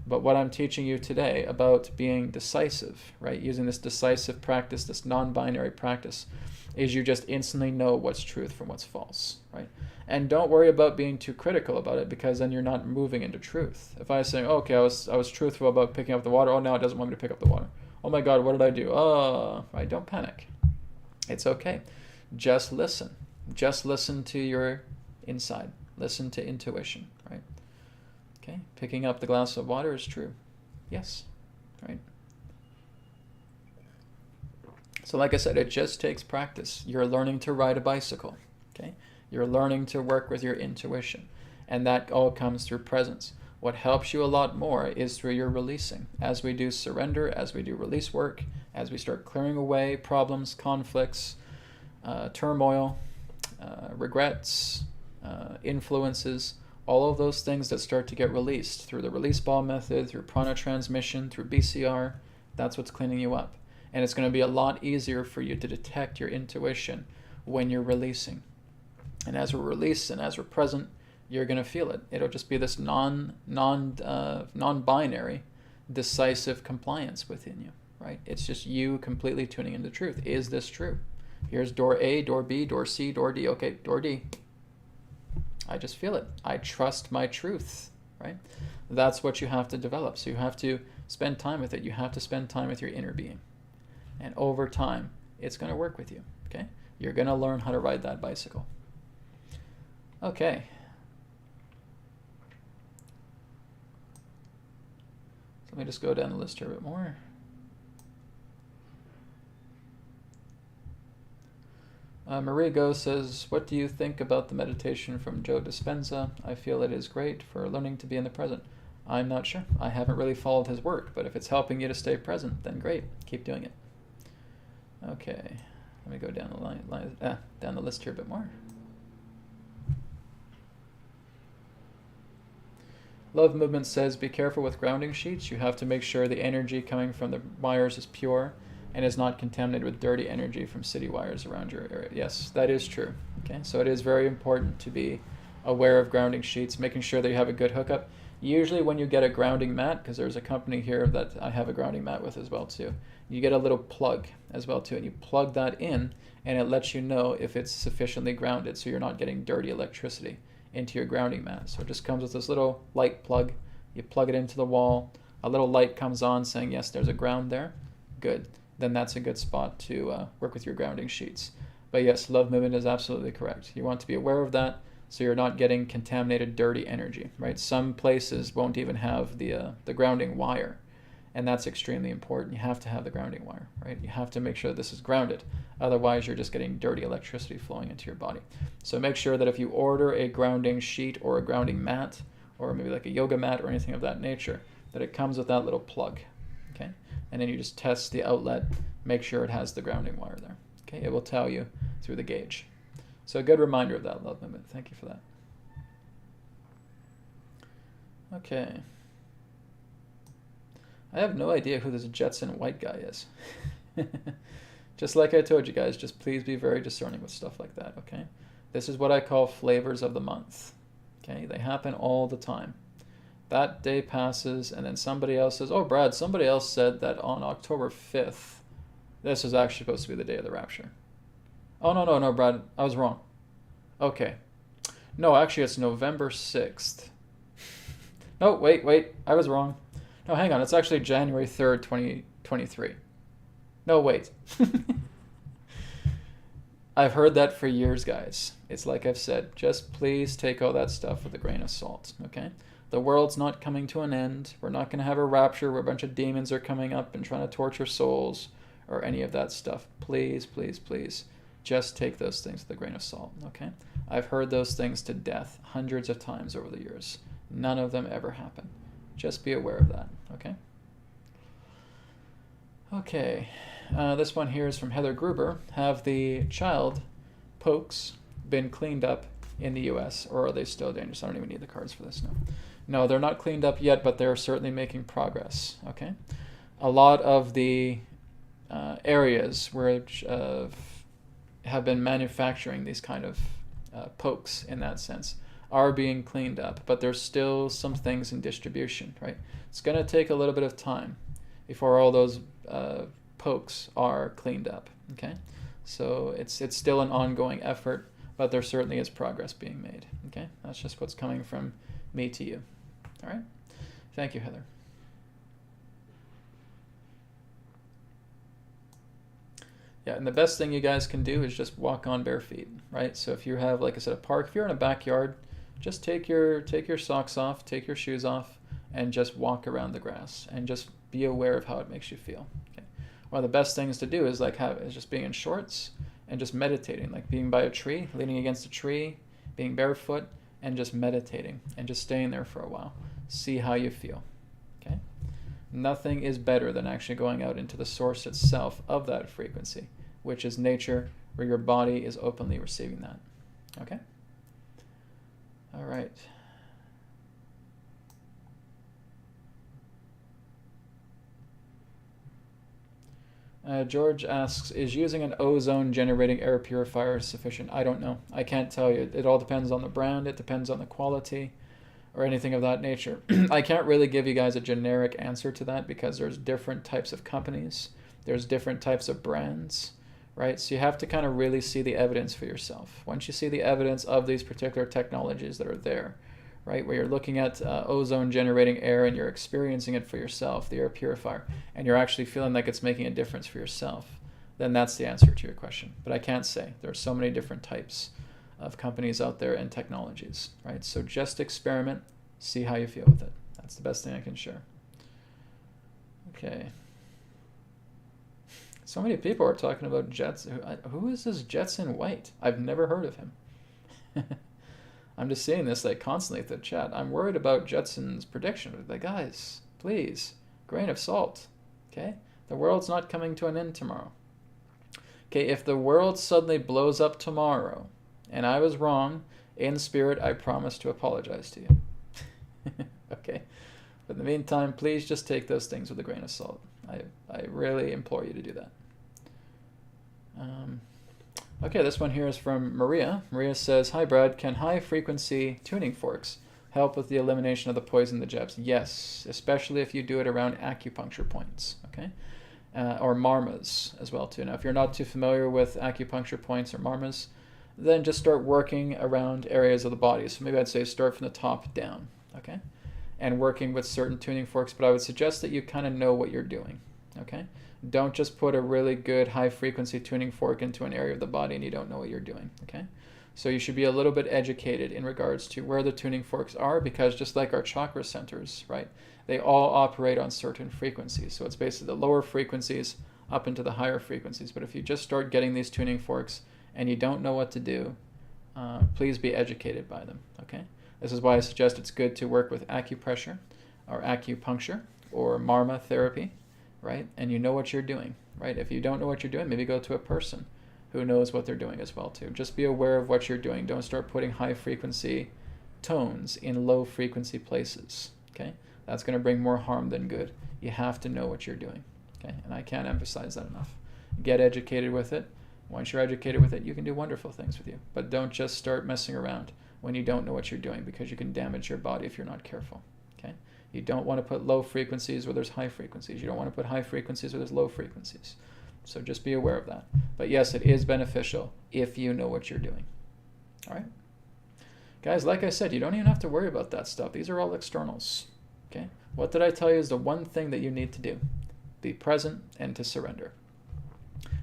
A: But what I'm teaching you today about being decisive, right, using this decisive practice, this non-binary practice, is you just instantly know what's truth from what's false, right? And don't worry about being too critical about it, because then you're not moving into truth. If I was saying, oh, okay, I was truthful about picking up the water, oh, now it doesn't want me to pick up the water. Oh my God, what did I do? Oh, right, don't panic. It's okay. Just listen. Just listen to your inside. Listen to intuition, right? Okay, picking up the glass of water is true. Yes, right? So like I said, it just takes practice. You're learning to ride a bicycle, okay? You're learning to work with your intuition, and that all comes through presence. What helps you a lot more is through your releasing. As we do surrender, as we do release work, as we start clearing away problems, conflicts, turmoil, regrets, influences, all of those things that start to get released through the release ball method, through prana transmission, through BCR, that's what's cleaning you up. And it's going to be a lot easier for you to detect your intuition when you're releasing. And as we're released and as we're present, you're going to feel it. It'll just be this non-binary, decisive compliance within you, right? It's just you completely tuning into truth. Is this true? Here's door A, door B, door C, door D. Okay, door D. I just feel it. I trust my truth, right? That's what you have to develop. So you have to spend time with it. You have to spend time with your inner being. And over time, it's going to work with you, okay? You're going to learn how to ride that bicycle. Okay. So let me just go down the list here a bit more. Marie Go says, what do you think about the meditation from Joe Dispenza? I feel it is great for learning to be in the present. I'm not sure. I haven't really followed his work, but if it's helping you to stay present, then great. Keep doing it. Okay, let me go down the down the list here a bit more. Love Movement says, be careful with grounding sheets. You have to make sure the energy coming from the wires is pure and is not contaminated with dirty energy from city wires around your area. Yes, that is true. Okay, so it is very important to be aware of grounding sheets, making sure that you have a good hookup. Usually when you get a grounding mat, because there's a company here that I have a grounding mat with as well too, you get a little plug as well too, and you plug that in and it lets you know if it's sufficiently grounded so you're not getting dirty electricity into your grounding mat. So it just comes with this little light plug. You plug it into the wall, a little light comes on saying yes, there's a ground there. Good. Then that's a good spot to work with your grounding sheets. But yes, Love Movement is absolutely correct. You want to be aware of that so you're not getting contaminated, dirty energy, right? Some places won't even have the grounding wire, and that's extremely important. You have to have the grounding wire, right? You have to make sure this is grounded. Otherwise, you're just getting dirty electricity flowing into your body. So make sure that if you order a grounding sheet or a grounding mat, or maybe like a yoga mat or anything of that nature, that it comes with that little plug, okay? And then you just test the outlet, make sure it has the grounding wire there, okay? It will tell you through the gauge. So a good reminder of that, Love Movement. Thank you for that. Okay. I have no idea who this Jetson White guy is. Just like I told you guys, just please be very discerning with stuff like that, okay? This is what I call flavors of the month, okay? They happen all the time. That day passes, and then somebody else says, oh, Brad, somebody else said that on October 5th, this is actually supposed to be the day of the rapture. Oh, no, Brad, I was wrong. Okay. No, actually, it's November 6th. No, wait, I was wrong. No, hang on, it's actually January 3rd, 2023. No, wait. I've heard that for years, guys. It's like I've said, just please take all that stuff with a grain of salt, okay? The world's not coming to an end. We're not going to have a rapture where a bunch of demons are coming up and trying to torture souls or any of that stuff. Please, please, please, just take those things with a grain of salt, okay? I've heard those things to death hundreds of times over the years. None of them ever happen. Just be aware of that, okay? Okay, this one here is from Heather Gruber. Have the child pokes been cleaned up in the U.S., or are they still dangerous? I don't even need the cards for this now. No, they're not cleaned up yet, but they're certainly making progress, okay? A lot of the areas which have been manufacturing these kind of pokes in that sense are being cleaned up, but there's still some things in distribution, right? It's going to take a little bit of time before all those pokes are cleaned up, okay? So it's still an ongoing effort, but there certainly is progress being made, okay? That's just what's coming from me to you, all right? Thank you, Heather. Yeah, and the best thing you guys can do is just walk on bare feet, right? So if you have, like I said, a park, if you're in a backyard, just take your socks off, take your shoes off, and just walk around the grass, and just be aware of how it makes you feel. Okay. One of the best things to do is just being in shorts and just meditating, like being by a tree, leaning against a tree, being barefoot, and just meditating, and just staying there for a while. See how you feel. Okay. Nothing is better than actually going out into the source itself of that frequency, which is nature, where your body is openly receiving that. Okay? All right. George asks, is using an ozone generating air purifier sufficient? I don't know. I can't tell you. It all depends on the brand. It depends on the quality or anything of that nature. I can't really give you guys a generic answer to that because there's different types of companies. There's different types of brands, right? So you have to kind of really see the evidence for yourself. Once you see the evidence of these particular technologies that are there, right, where you're looking at ozone generating air and you're experiencing it for yourself, the air purifier, and you're actually feeling like it's making a difference for yourself, then that's the answer to your question. But I can't say. There are so many different types of companies out there and technologies, right? So just experiment, see how you feel with it. That's the best thing I can share. Okay. So many people are talking about Jetson. Who is this Jetson White? I've never heard of him. I'm just seeing this like constantly through the chat. I'm worried about Judson's prediction. Like, guys, please, grain of salt. Okay? The world's not coming to an end tomorrow. Okay, if the world suddenly blows up tomorrow, and I was wrong, in spirit, I promise to apologize to you. Okay? But in the meantime, please just take those things with a grain of salt. I really implore you to do that. Okay, this one here is from Maria. Maria says, "Hi Brad, can high-frequency tuning forks help with the elimination of the poison in the jabs?" Yes, especially if you do it around acupuncture points, okay? Or marmas as well too. Now, if you're not too familiar with acupuncture points or marmas, then just start working around areas of the body. So maybe I'd say start from the top down, okay? And working with certain tuning forks, but I would suggest that you kind of know what you're doing, okay? Don't just put a really good high-frequency tuning fork into an area of the body and you don't know what you're doing, okay? So you should be a little bit educated in regards to where the tuning forks are, because just like our chakra centers, right, they all operate on certain frequencies. So it's basically the lower frequencies up into the higher frequencies. But if you just start getting these tuning forks and you don't know what to do, please be educated by them, okay? This is why I suggest it's good to work with acupressure or acupuncture or marma therapy, right? And you know what you're doing, right? If you don't know what you're doing, maybe go to a person who knows what they're doing as well too. Just be aware of what you're doing. Don't start putting high frequency tones in low frequency places, okay? That's going to bring more harm than good. You have to know what you're doing, okay? And I can't emphasize that enough. Get educated with it. Once you're educated with it, you can do wonderful things with you. But don't just start messing around when you don't know what you're doing, because you can damage your body if you're not careful, okay? You don't want to put low frequencies where there's high frequencies. You don't want to put high frequencies where there's low frequencies. So just be aware of that. But yes, it is beneficial if you know what you're doing. All right? Guys, like I said, you don't even have to worry about that stuff. These are all externals. Okay? What did I tell you is the one thing that you need to do? Be present and to surrender.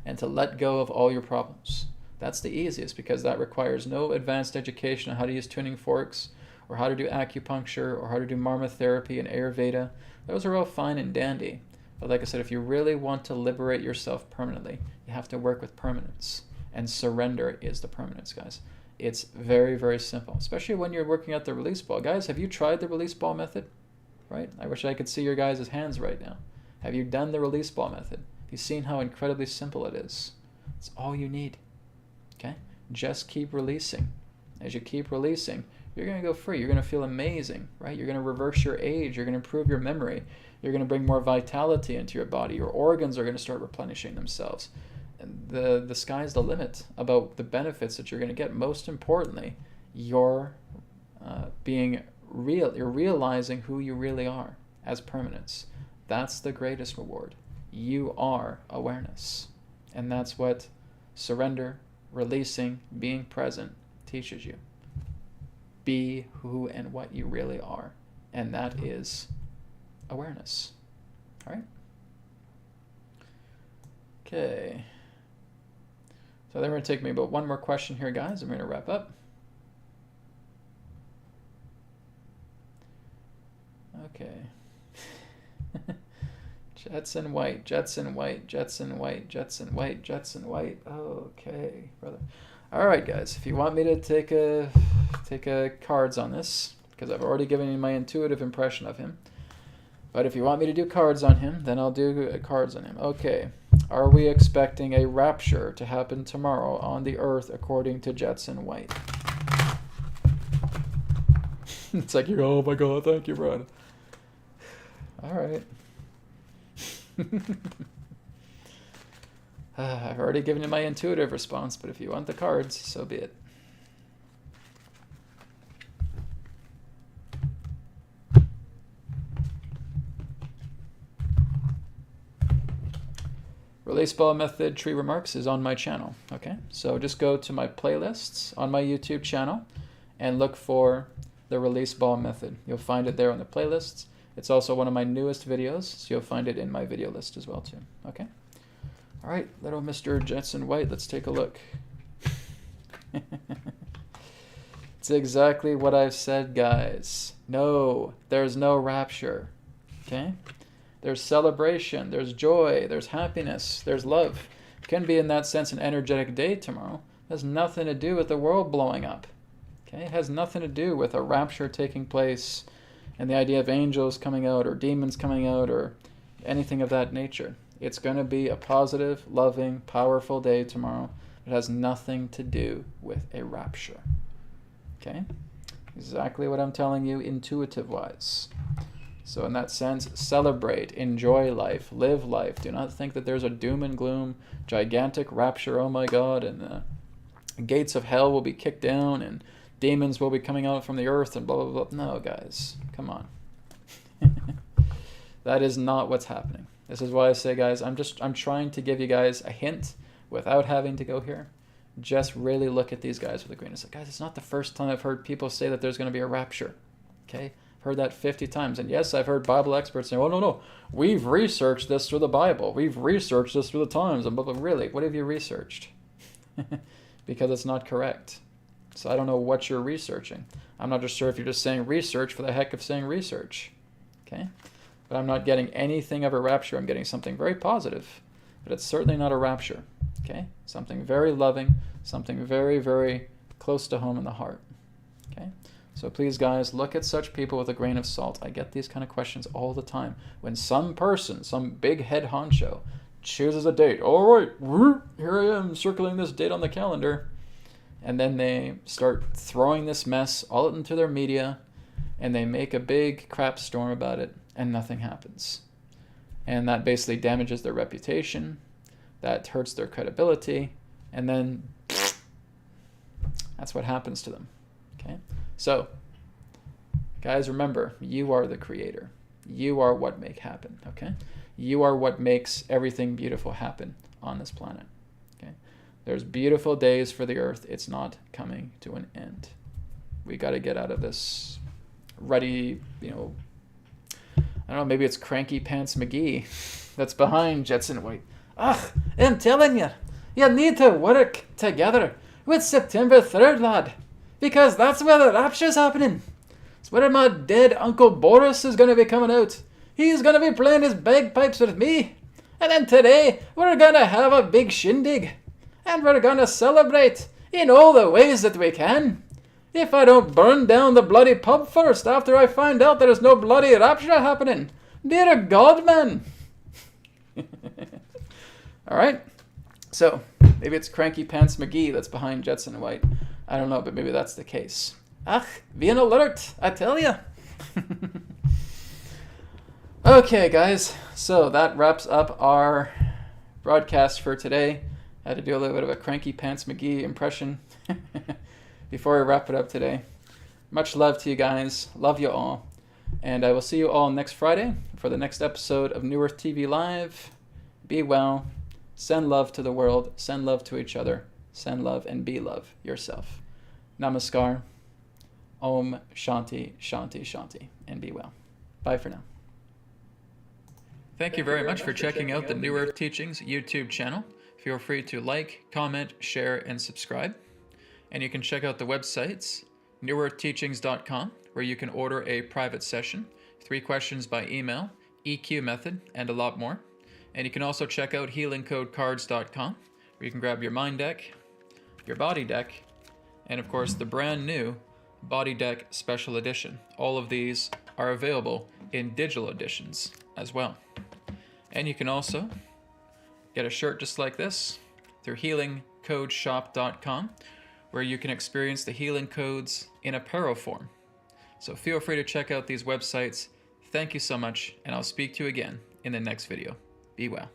A: And to let go of all your problems. That's the easiest, because that requires no advanced education on how to use tuning forks, or how to do acupuncture, or how to do marma therapy and Ayurveda. Those are all fine and dandy. But like I said, if you really want to liberate yourself permanently, you have to work with permanence. And surrender is the permanence, guys. It's very, very simple, especially when you're working at the release ball. Guys, have you tried the release ball method? Right? I wish I could see your guys' hands right now. Have you done the release ball method? Have you seen how incredibly simple it is? It's all you need. Okay? Just keep releasing. As you keep releasing, you're going to go free. You're going to feel amazing, right? You're going to reverse your age. You're going to improve your memory. You're going to bring more vitality into your body. Your organs are going to start replenishing themselves. And the sky's the limit about the benefits that you're going to get. Most importantly, you're being real. You're realizing who you really are as permanence. That's the greatest reward. You are awareness. And that's what surrender, releasing, being present teaches you. Be who and what you really are. And that is awareness. All right? Okay. So then we're going to take maybe about one more question here, guys. I'm going to wrap up. Okay. Jetson White, Jetson White, Jetson White, Jetson White, Jetson White. Okay, brother. All right, guys. If you want me to take a cards on this, because I've already given you my intuitive impression of him. But if you want me to do cards on him, then I'll do cards on him. Okay. Are we expecting a rapture to happen tomorrow on the earth according to Jetson White? It's like, oh my God, thank you, Brad. All right. I've already given you my intuitive response, but if you want the cards, so be it. Release ball method tree remarks is on my channel. Okay, so just go to my playlists on my YouTube channel and look for the release ball method. You'll find it there on the playlists. It's also one of my newest videos, so you'll find it in my video list as well too. Okay. All right, little Mr. Jetson White, let's take a look. It's exactly what I've said, guys. No, there's no rapture. Okay? There's celebration, there's joy, there's happiness, there's love. It can be, in that sense, an energetic day tomorrow. It has nothing to do with the world blowing up. Okay, it has nothing to do with a rapture taking place and the idea of angels coming out or demons coming out or anything of that nature. It's going to be a positive, loving, powerful day tomorrow. It has nothing to do with a rapture. Okay? Exactly what I'm telling you intuitive-wise. So in that sense, celebrate, enjoy life, live life. Do not think that there's a doom and gloom, gigantic rapture, oh my God, and the gates of hell will be kicked down and demons will be coming out from the earth and blah, blah, blah. No, guys, come on. That is not what's happening. This is why I say, guys, I'm trying to give you guys a hint without having to go here. Just really look at these guys with a grain of salt. Guys, it's not the first time I've heard people say that there's going to be a rapture. Okay? I've heard that 50 times. And yes, I've heard Bible experts say, oh, no, we've researched this through the Bible. We've researched this through the times. But really, what have you researched? Because it's not correct. So I don't know what you're researching. I'm not just sure if you're just saying research for the heck of saying research. Okay? But I'm not getting anything of a rapture. I'm getting something very positive. But it's certainly not a rapture. Okay? Something very loving, something very, very close to home in the heart. Okay? So please, guys, look at such people with a grain of salt. I get these kind of questions all the time. When some person, some big head honcho, chooses a date. All right, here I am circling this date on the calendar. And then they start throwing this mess all into their media, and they make a big crap storm about it, and nothing happens. And that basically damages their reputation. That hurts their credibility. And then that's what happens to them. Okay? So, guys, remember, you are the creator. You are what make happen. Okay? You are what makes everything beautiful happen on this planet. Okay? There's beautiful days for the earth. It's not coming to an end. We got to get out of this ruddy, I don't know, maybe it's Cranky Pants McGee that's behind Jetson White. Ugh, I'm telling you, you need to work together with September 3rd, lad, because that's where the rapture's happening. It's where my dead Uncle Boris is going to be coming out. He's going to be playing his bagpipes with me. And then today, we're going to have a big shindig. And we're going to celebrate in all the ways that we can. If I don't burn down the bloody pub first after I find out there's no bloody rapture happening. Dear God, man. All right. So maybe it's Cranky Pants McGee that's behind Jetson White. I don't know, but maybe that's the case. Ach, be an alert, I tell ya. Okay, guys. So that wraps up our broadcast for today. I had to do a little bit of a Cranky Pants McGee impression before we wrap it up today. Much love to you guys. Love you all. And I will see you all next Friday for the next episode of New Earth TV Live. Be well. Send love to the world. Send love to each other. Send love and be love yourself. Namaskar. Om Shanti, Shanti, Shanti. And be well. Bye for now. Thank you very much for checking out the New Earth Teachings YouTube channel. Feel free to like, comment, share, and subscribe. And you can check out the websites, newearthteachings.com, where you can order a private session, 3 questions by email, EQ method, and a lot more. And you can also check out healingcodecards.com, where you can grab your mind deck, your body deck, and of course the brand new Body Deck Special Edition. All of these are available in digital editions as well. And you can also get a shirt just like this through healingcodeshop.com, where you can experience the healing codes in apparel form. So feel free to check out these websites. Thank you so much, and I'll speak to you again in the next video. Be well.